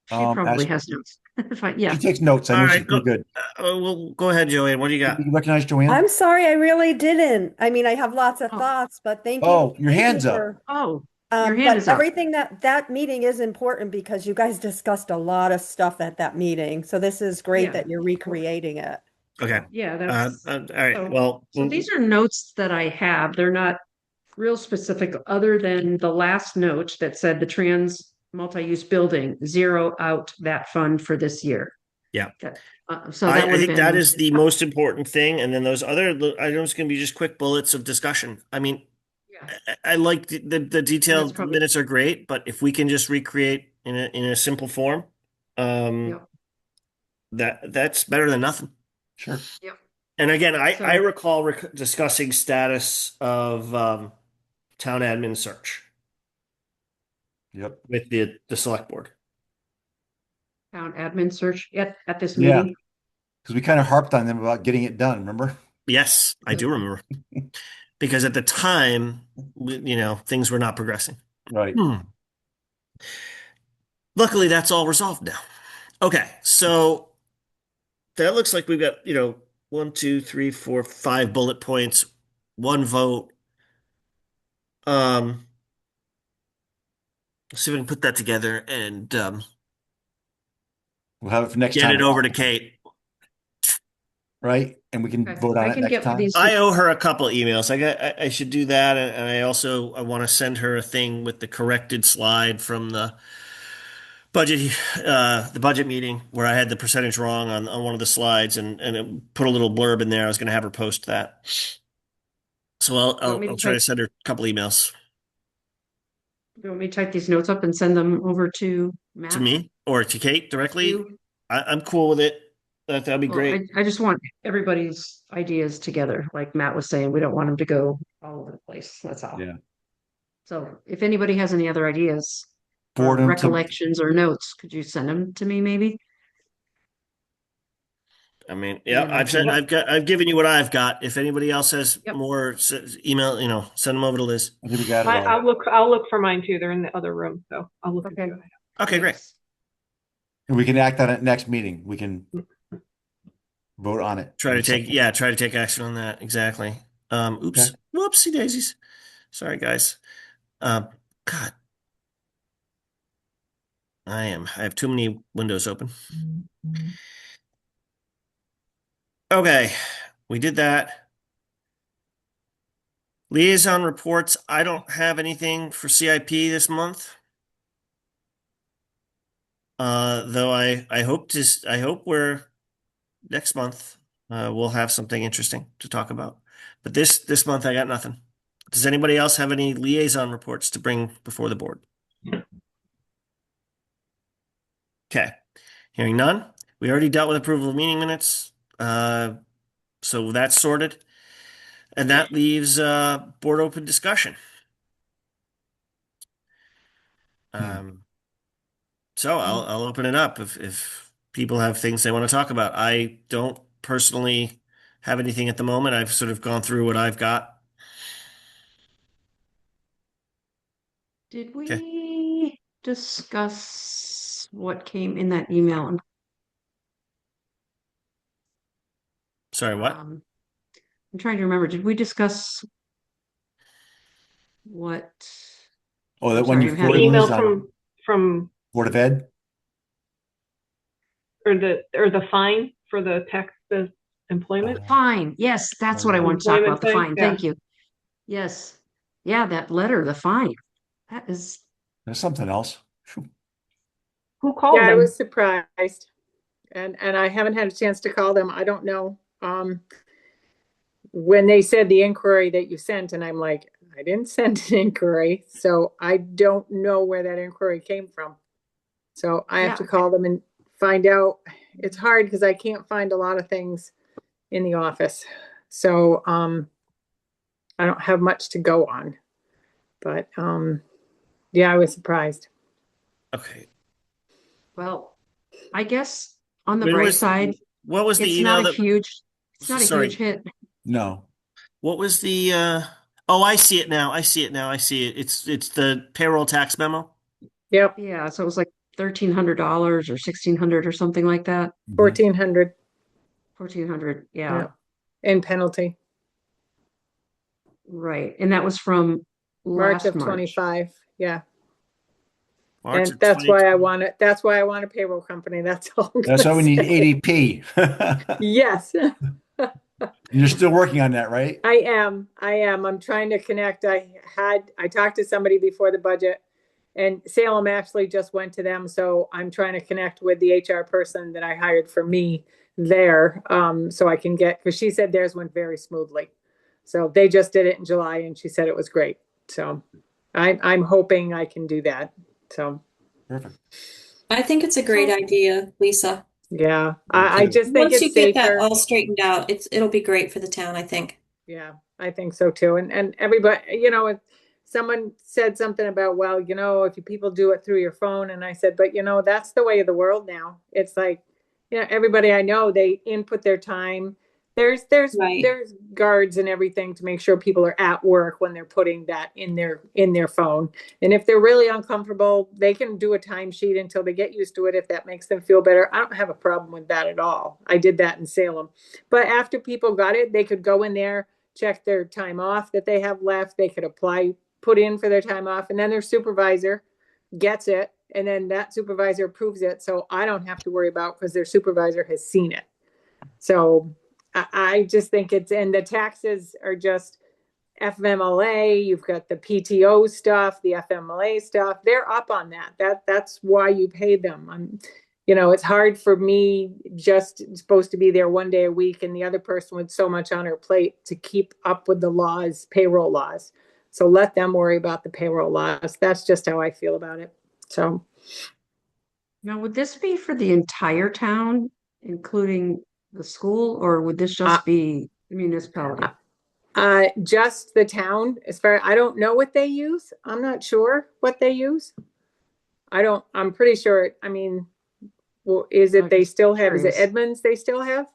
She probably ask- has notes. Fine, yeah. She takes notes. I all know right, she's pretty good. well, go ahead, Joanne. What do you got? You recognize Joanne? I'm sorry, I really didn't. I mean, I have lots of Oh. thoughts, but thank you. Oh, your thank you hand's up. for- Oh, your hand But is up. everything that meeting is important because you guys discussed a lot of stuff at that meeting. So this is great Yeah. that you're recreating it. Okay. Yeah, that's. All right. So- Well, So these are notes that I have. They're not real specific, other than the last note that said the trans multi-use building, zero out that fund for this year. Yeah. So that I would have think that been. is the most important thing. And then those other items can be just quick bullets of discussion. I mean, Yeah. I like the detailed probably- minutes are great, but if we can just recreate in a simple form, Yep. that's better than nothing. Sure. And again, I So- recall discussing status of town admin search Yep. with the select board. Town admin search at this Yeah. meeting. Because we kind of harped on them about getting it done, remember? Yes, I do remember. Because at the time, things were not progressing. Right. Luckily, that's all resolved now. Okay, so that looks like we've got, 1, 2, 3, 4, 5 bullet points, 1 vote. Let's see if we can put that together and We'll have it for next get time. it over to Kate. Right? And we can Okay. vote I on it can next get time. these- I owe her a couple emails. I should do that, and I want to send her a thing with the corrected slide from the budget meeting where I had the percentage wrong on one of the slides, and it put a little blurb in there. I was going to have her post that. So Want me to I'll try to type- send her a couple emails You want me to type these notes up and send them over to Matt? to me or to Kate directly. You? I'm cool with it. That'd be Well, great. I just want everybody's ideas together. Like Matt was saying, we don't want them to go all over the place. That's all. Yeah. So if anybody has any other ideas, or Forward them to- recollections or notes, could you send them to me maybe? I mean, yeah, Yeah. I've given you what I've got. If anybody else has Yep. more, email, send them over to Liz. I think we got it all. I'll look for mine too. They're in the other room, so I'll look Okay. into it. Okay, great. Yes. And we can act on it next meeting. We can vote on it. Try to take action on that. Exactly. Oops. Okay. Whoopsie daisies. Sorry, guys. God, I have too many windows open. Okay, we did that. Liaison reports. I don't have anything for CIP this month. Though I hope we're next month we'll have something interesting to talk about. But this month I got nothing. Does anybody else have any liaison reports to bring before the board? Okay, hearing none. We already dealt with approval of meeting minutes, so that's sorted, and that leaves board open discussion. So I'll open it up if people have things they want to talk about. I don't personally have anything at the moment. I've sort of gone through what I've got. Did Okay. we discuss what came in that email? Sorry, what? I'm trying to remember. Did we discuss what? Oh, that I'm one sorry, you I'm The having- forwarded email was on from Board of Ed? or the fine for the Texas employment. Fine. Yes, that's what I want to talk about. The Employment fine. thing, yeah. Thank you. Yes. Yeah, that letter, the fine. That is, There's something else. Phew. Who called Yeah, I them? was surprised. And I haven't had a chance to call them. I don't know. When they said the inquiry that you sent, and I'm like, I didn't send an inquiry, so I don't know where that inquiry came from. So I have to Yeah. call them and find out. It's hard because I can't find a lot of things in the office. So I don't have much to go on. But yeah, I was surprised. Okay. well, I guess on the Where bright was- side, What was the it's email not a that? huge, it's not a Sorry. huge hit. No. What was the? Oh, I see it now. I see it now. I see it. It's the payroll tax memo. Yep, Yeah, so it was like $1,300 or 1,600 or something like that. 1,400. 1,400. Yeah, Yeah. In penalty. right. And that was from March last of March. 25. Yeah. March And of that's why 2020. I want it. That's why I want a payroll company. That's all. I'm That's why we gonna need say. ADP. Yes, You're still working on that, right? I am. I'm trying to connect. I talked to somebody before the budget, and Salem actually just went to them. So I'm trying to connect with the HR person that I hired for me there, so I can get, because she said theirs went very smoothly. So they just did it in July, and she said it was great. So I'm hoping I can do that. So Perfect. I think it's a great idea, Lisa. yeah, I just think Once you it's get that safer. all straightened out, it'll be great for the town, I think. Yeah, I think so too. And everybody, someone said something about, well, if you people do it through your phone, and I said, but that's the way of the world now. It's like, everybody I know, they input their time. There's Right. there's guards and everything to make sure people are at work when they're putting that in their phone. And if they're really uncomfortable, they can do a timesheet until they get used to it if that makes them feel better. I don't have a problem with that at all. I did that in Salem. But after people got it, they could go in there, check their time off that they have left. They could apply, put in for their time off, and then their supervisor gets it, and then that supervisor approves it. So I don't have to worry about, because their supervisor has seen it. So I just think and the taxes are just FMLA. You've got the PTO stuff, the FMLA stuff. They're up on that. That's why you pay them. It's hard for me, just supposed to be there one day a week, and the other person with so much on her plate to keep up with the laws, payroll laws. So let them worry about the payroll laws. That's just how I feel about it. So Now, would this be for the entire town, including the school, or would this just be the municipality? just the town, I don't know what they use. I'm not sure what they use. I'm pretty sure, well, is it I'm they just still have, is it curious. Edmonds they still have?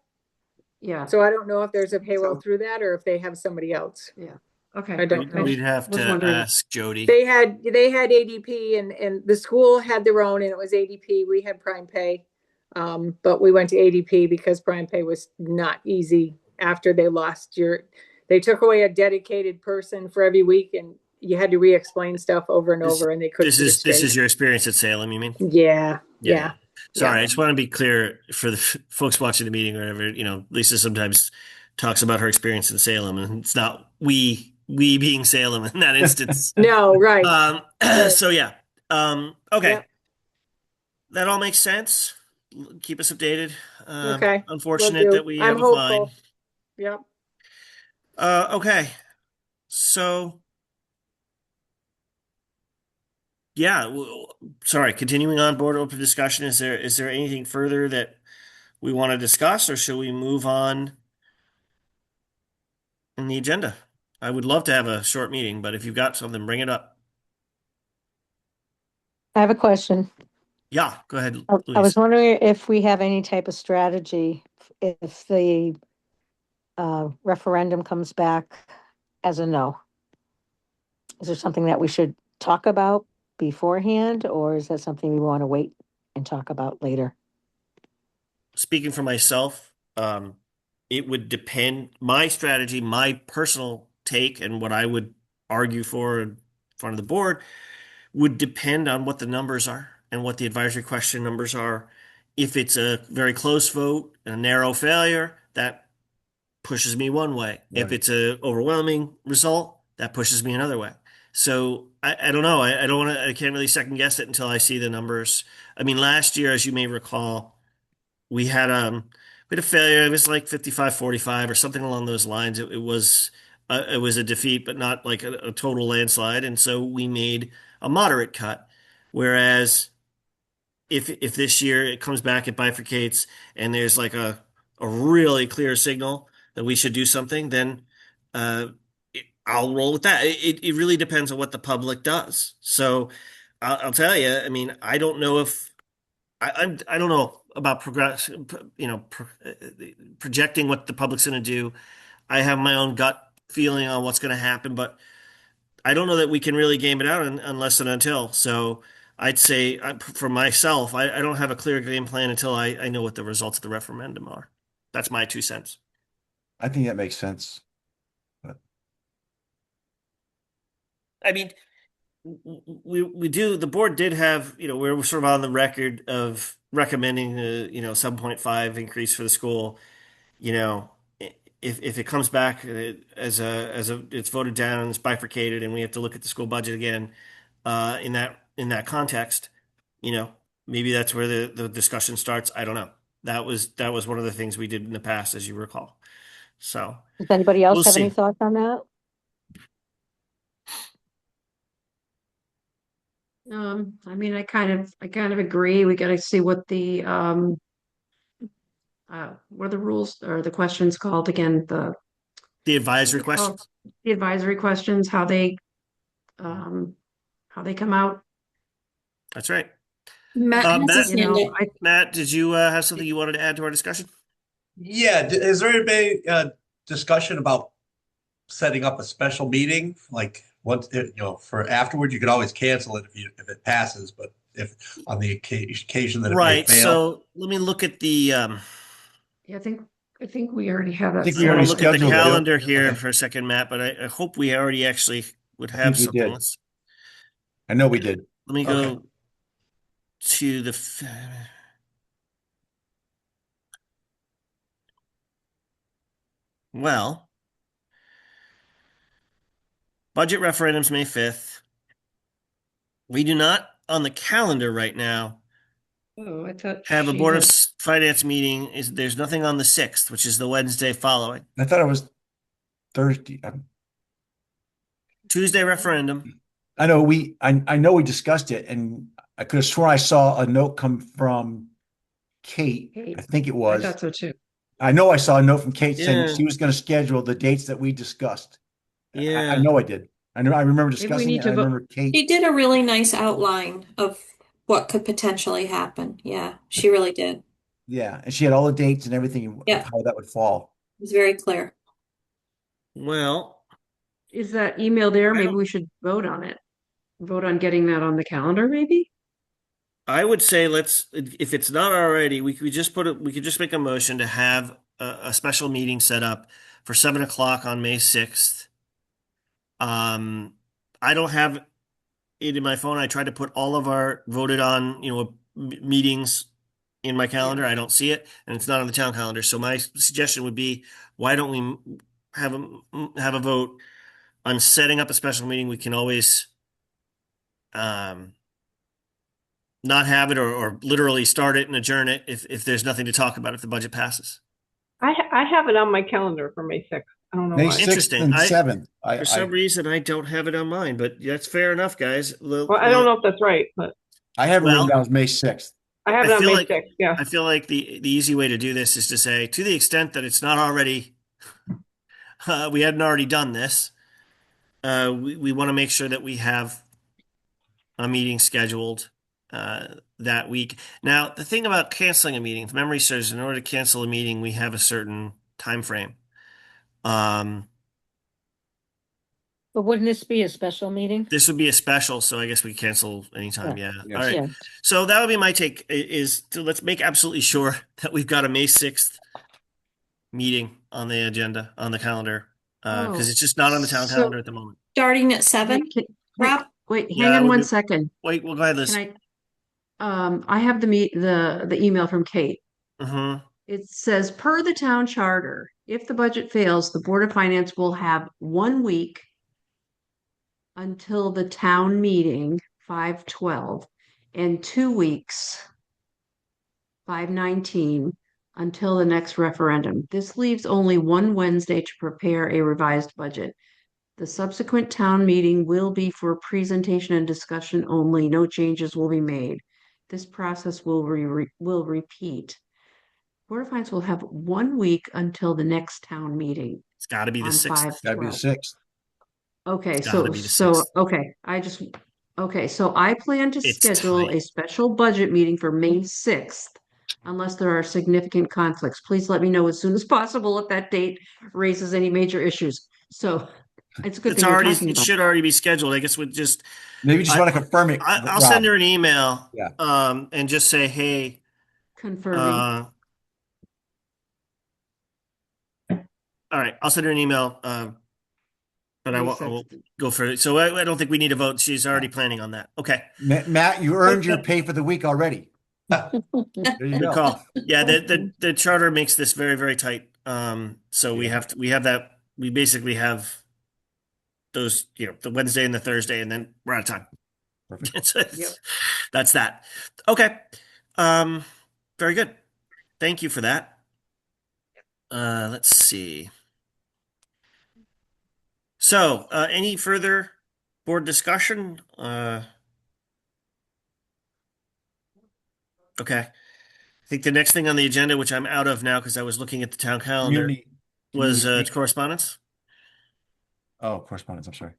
Yeah, So I don't know if there's a payroll So- through that or if they have somebody else. yeah. Okay. I don't know. We'd have was to wondering. ask Jody. They had ADP and the school had their own and it was ADP. We had Prime Pay. But we went to ADP because Prime Pay was not easy after they took away a dedicated person for every week and you had to re-explain stuff over and This- over and they couldn't This get it is this is straight. your experience at Salem, you mean? Yeah, yeah. Sorry, Yeah. I just want to be clear for the folks watching the meeting or whatever. Lisa sometimes talks about her experience in Salem, and it's not we being Salem in that instance. No, right. So yeah. Okay. Yep. That all makes sense. Keep us updated. Okay. Will Unfortunate do. that we I'm have a fine. hopeful. Yep. Okay. So yeah, sorry, continuing on board open discussion, is there anything further that we want to discuss, or shall we move on in the agenda? I would love to have a short meeting, but if you've got something, bring it up. I have a question. Yeah, go ahead, I Louise. was wondering if we have any type of strategy if the referendum comes back as a no. Is there something that we should talk about beforehand, or is that something we want to wait and talk about later? Speaking for myself, it would depend. My strategy, my personal take, and what I would argue for in front of the board would depend on what the numbers are and what the advisory question numbers are. If it's a very close vote, a narrow failure, that pushes me one way. If Right. it's an overwhelming result, that pushes me another way. So I don't know. I don't want to. I can't really second guess it until I see the numbers. I mean, last year, as you may recall, we had a failure. It was like 55-45 or something along those lines. It was a defeat, but not like a total landslide. And so we made a moderate cut. Whereas if this year it comes back, it bifurcates, and there's like a really clear signal that we should do something, then I'll roll with that. It really depends on what the public does. So I'll tell you. I mean, I don't know if I don't know about projecting what the public's going to do. I have my own gut feeling on what's going to happen, but I don't know that we can really game it out unless and until. So I'd say for myself, I don't have a clear game plan until I know what the results of the referendum are. That's my 2 cents. I think that makes sense. I mean, we do. The board did have, we're sort of on the record of recommending a 7.5 increase for the school. If it comes back as it's voted down and it's bifurcated and we have to look at the school budget again, in that context, maybe that's where the discussion starts. I don't know. That was one of the things we did in the past, as you recall. So Does anybody else we'll have any see. thoughts on that? I mean, I kind of agree. We got to see what what are the rules or the questions called again? The advisory questions. The advisory questions, how they come out. That's right. Matt has Matt, his hand up. Matt, did you have something you wanted to add to our discussion? Yeah, is there any discussion about setting up a special meeting? Like once, for afterwards, you could always cancel it if it passes, but if on the occasion that it may Right. fail. So let me look at the Yeah, I think we already have that. I think I we want already to look at the scheduled it. calendar here Okay. for a second, Matt, but I hope we already actually would I have think we something. did. I know we did. Let me go Okay. to well, budget referendums May 5th. We do not on the calendar right now Oh, I thought have a she Board of had- Finance meeting. There's nothing on the 6th, which is the Wednesday following. I thought it was Thursday. Tuesday referendum. I know I know we discussed it, and I could have sworn I saw a note come from Kate. Kate. I think it I was. thought so too. I know I saw a note from Kate Yeah. saying she was going to schedule the dates that we discussed. Yeah. I know I did. I remember we discussing need it. to I vote. remember Kate. She did a really nice outline of what could potentially happen. Yeah, she really did. It Yeah, and she had all the dates and everything of Yeah. how that would fall. was very clear. Well, is that email there? I Maybe don't- we should vote on it. Vote on getting that on the calendar, maybe? I would say let's, if it's not already, we could just we could just make a motion to have a special meeting set up for 7 o'clock on May 6th. I don't have it in my phone. I tried to put all of our voted on, meetings in my calendar. I don't see it, and it's not on the town calendar. So my suggestion would be, why don't we have a vote on setting up a special meeting? We can always not have it or literally start it and adjourn it if there's nothing to talk about if the budget passes. I have it on my calendar for May 6th. I don't know May why. 6th Interesting. and 7th. For some reason, I don't have it on mine, but that's fair enough, guys. Well, I don't know if that's right, but I have it Well- written down as May 6th. I have I it on feel May like- 6th. Yeah. I feel like the easy way to do this is to say, to the extent that it's not already, we hadn't already done this, we want to make sure that we have a meeting scheduled that week. Now, the thing about canceling a meeting, if memory serves, in order to cancel a meeting, we have a certain time frame. But wouldn't this be a special meeting? This would be a special, so I guess we cancel anytime. Yeah. Yes. All right. Yeah. So that would be my take is to let's make absolutely sure that we've got a May 6th meeting on the agenda, on the calendar, because Oh, it's just not on the town so- calendar at the moment. Starting at 7, Rob? Wait, Yeah, hang on we'll one do- second. Wait, well, go ahead, Liz. Can I have the email from Kate. Mm-hmm. It says, per the town charter, if the budget fails, the Board of Finance will have 1 week until the town meeting, 5/12, and 2 weeks, 5/19, until the next referendum. This leaves only one Wednesday to prepare a revised budget. The subsequent town meeting will be for presentation and discussion only. No changes will be made. This process will repeat. Board of Finance will have 1 week until the next town meeting It's got to be the on 6th. That'd be the 5/12. 6th. Okay, It's gotta so be the so 6th. okay, so I plan to It's schedule tight. a special budget meeting for May 6th unless there are significant conflicts. Please let me know as soon as possible if that date raises any major issues. So it's a good thing we're talking It about. should already be scheduled. I guess we just Maybe you just I- want to confirm it. I'll send Rob. her an email. Yeah. And just say, hey, Confirming. all right, I'll send her an email. But I May will 6th. go for it. So I don't think we need a vote. She's already planning on that. Okay. Matt, you earned your pay for the week already. There you Good go. call. Yeah, the charter makes this very, very tight. So we have that. We basically have those, the Wednesday and the Thursday, and then we're out of time. Perfect. That's that. Okay. Very good. Thank you for that. Let's see. So, any further board discussion? Okay. I think the next thing on the agenda, which I'm out of now because I was looking at the town calendar, Community- was community- correspondence. Oh, correspondence. I'm sorry.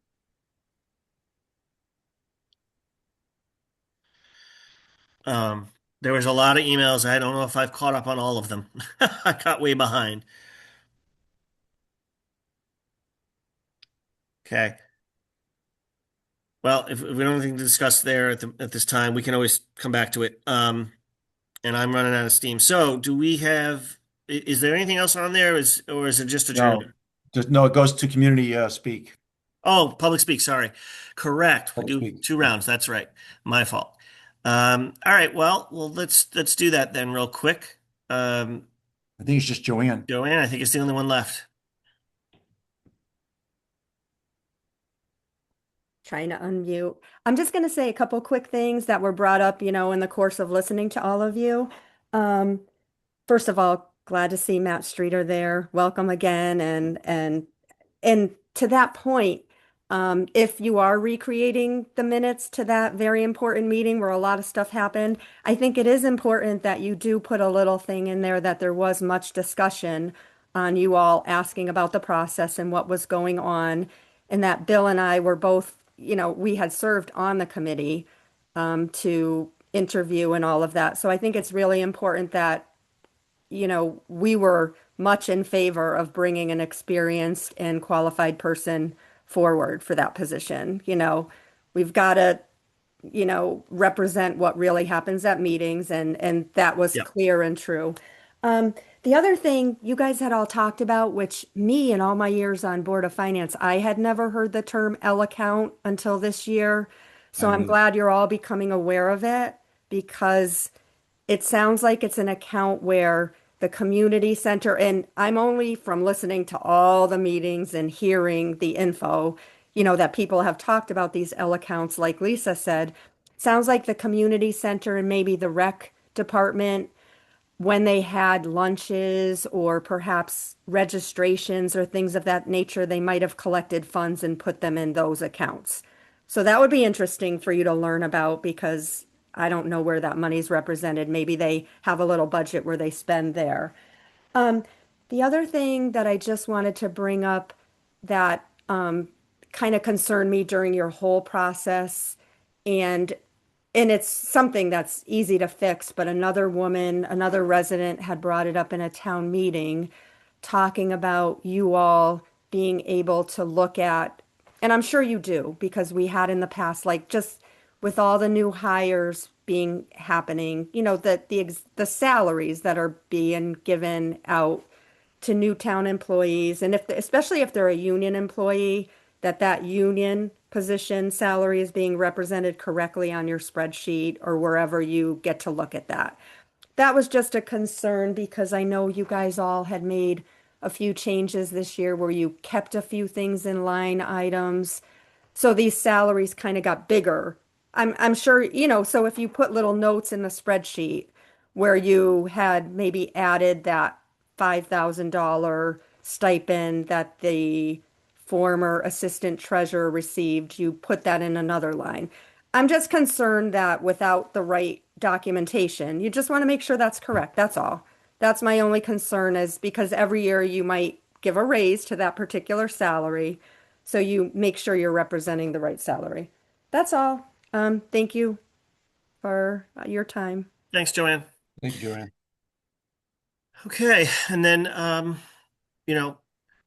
There was a lot of emails. I don't know if I've caught up on all of them. I got way behind. Okay. Well, if we don't have anything to discuss there at this time, we can always come back to it. And I'm running out of steam. So, do we have? Is there anything else on there? Or is it just adjourned? No, it goes to community speak. Oh, public speak. Sorry. Correct. We Public do speak. 2 rounds. That's right. My fault. All right. Well, let's do that then real quick. I think it's just Joanne. Joanne, I think it's the only one left. Trying to unmute. I'm just going to say a couple quick things that were brought up, in the course of listening to all of you. First of all, glad to see Matt Streeter there. Welcome again. And to that point, if you are recreating the minutes to that very important meeting where a lot of stuff happened, I think it is important that you do put a little thing in there that there was much discussion on you all asking about the process and what was going on, and that Bill and I were both, we had served on the committee to interview and all of that. So I think it's really important that, we were much in favor of bringing an experienced and qualified person forward for that position. We've got to, represent what really happens at meetings, and that was Yeah. clear and true. The other thing you guys had all talked about, which me in all my years on Board of Finance, I had never heard the term L account until this year. So I'm glad you're all becoming aware of it, because it sounds like it's an account where the community center, and I'm only from listening to all the meetings and hearing the info, that people have talked about these L accounts, like Lisa said. Sounds like the community center and maybe the rec department, when they had lunches or perhaps registrations or things of that nature, they might have collected funds and put them in those accounts. So that would be interesting for you to learn about, because I don't know where that money's represented. Maybe they have a little budget where they spend there. The other thing that I just wanted to bring up that kind of concerned me during your whole process, and it's something that's easy to fix, but another resident had brought it up in a town meeting, talking about you all being able to look at, and I'm sure you do, because we had in the past, like just with all the new hires happening, the salaries that are being given out to new town employees, and especially if they're a union employee, that union position salary is being represented correctly on your spreadsheet or wherever you get to look at that. That was just a concern, because I know you guys all had made a few changes this year where you kept a few things in line items. So these salaries kind of got bigger. I'm sure, so if you put little notes in the spreadsheet where you had maybe added that $5,000 stipend that the former assistant treasurer received, you put that in another line. I'm just concerned that without the right documentation, you just want to make sure that's correct. That's all. That's my only concern, is because every year you might give a raise to that particular salary. So you make sure you're representing the right salary. That's all. Thank you for your time. Thanks, Joanne. Thank you, Joanne. Okay, and then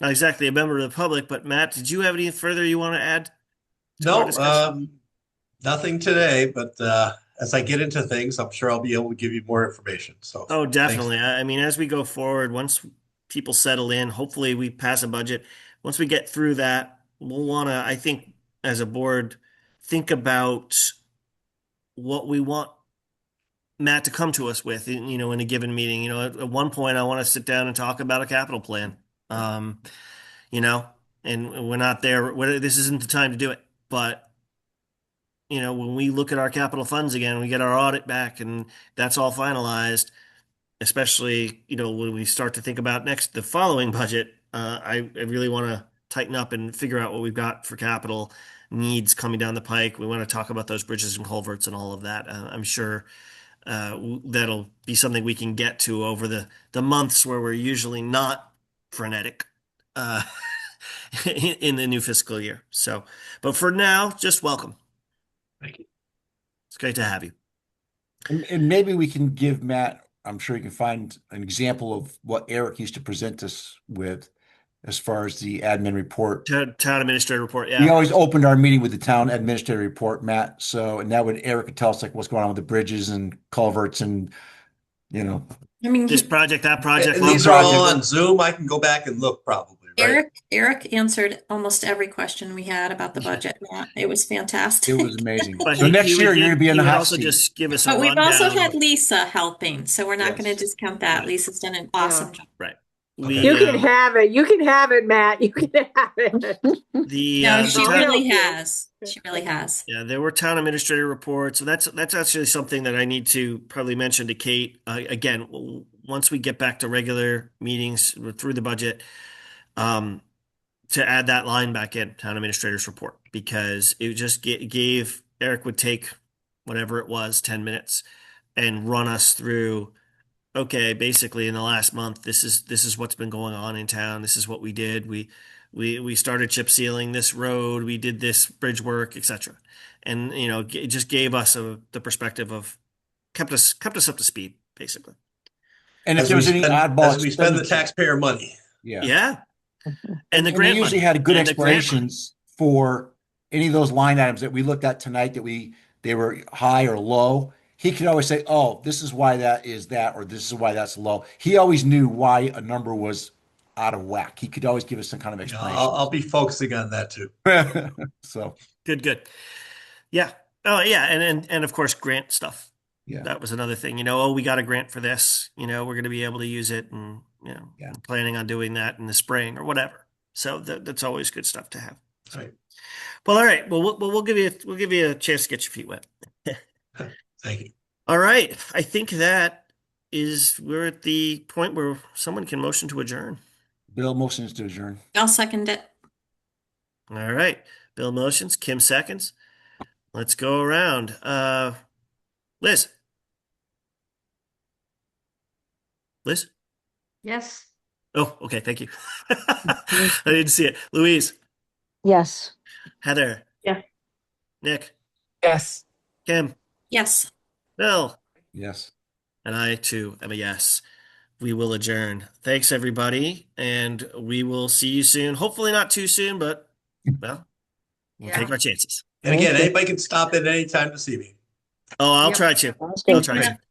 not exactly a member of the public, but Matt, did you have any further you want to add to our discussion? No, nothing today, but as I get into things, I'm sure I'll be able to give you more information. So, Oh, thanks. definitely. I mean, as we go forward, once people settle in, hopefully we pass a budget. Once we get through that, we'll want to, I think, as a board, think about what we want Matt to come to us with, in a given meeting. At one point, I want to sit down and talk about a capital plan. And we're not there. This isn't the time to do it. But, when we look at our capital funds again, we get our audit back and that's all finalized, especially, when we start to think about the following budget, I really want to tighten up and figure out what we've got for capital needs coming down the pike. We want to talk about those bridges and culverts and all of that. I'm sure that'll be something we can get to over the months where we're usually not frenetic in the new fiscal year. So, but for now, just welcome. Thank you. It's great to have you. And maybe we can give Matt, I'm sure you can find an example of what Eric used to present us with as far as the admin report. Town administrator report, yeah. We always opened our meeting with the town administrator report, Matt. So, and that would, Eric could tell us like what's going on with the bridges and culverts and, I mean, This project, that project. And local these are all project. on Zoom. I can go back and look probably, right? Eric answered almost every question we had about the budget, Matt. It was fantastic. it was amazing. But So next year, you're going to be in the hot also seat. just give us a But we've also rundown. had Lisa helping, so we're not going to Yes. discount that. Right. Lisa's done an awesome job. Right. Okay. You can have it. You can have it, Matt. You can have it. No, she town- really has. She really has. Yeah, there were town administrator reports. So that's actually something that I need to probably mention to Kate. Again, once we get back to regular meetings through the budget, to add that line back in, town administrator's report, because it just gave Eric would take whatever it was, 10 minutes, and run us through. Okay, basically in the last month, this is what's been going on in town. This is what we did. We started chip sealing this road. We did this bridge work, etc. And it just gave us the perspective of kept us up to speed, basically. And if As there we was any spend- oddball as we spend the expenditures- taxpayer money. Yeah. Yeah. And the And grant we usually money. had good And the grant money. explanations for any of those line items that we looked at tonight they were high or low, he could always say, "Oh, this is why that is that," or "This is why that's low." He always knew why a number was out of whack. He could always give us some kind of Yeah, explanation. I'll be focusing on that too. So, Good. Yeah. Oh, yeah. And of course, grant stuff. yeah. That was another thing, oh, we got a grant for this, we're going to be able to use it and, Yeah. planning on doing that in the spring or whatever. So that's always good stuff to have. Right. Well, all right. Well, we'll give you a chance to get your feet wet. Thank you. All right. I think we're at the point where someone can motion to adjourn. Bill motions to adjourn. I'll second it. All right. Bill motions, Kim seconds. Let's go around. Liz. Liz? Yes. Oh, okay. Thank you. I didn't see it. Louise, Yes. Heather, Yes. Nick, Yes. Kim, Yes. Bill, Yes. and I too am a yes. We will adjourn. Thanks, everybody. And we will see you soon. Hopefully not too soon, but well, we'll Yeah. take our chances. And again, Thank you. anybody can stop in any time to see me. Oh, I'll Yep. try to. Sounds I'll good. try to.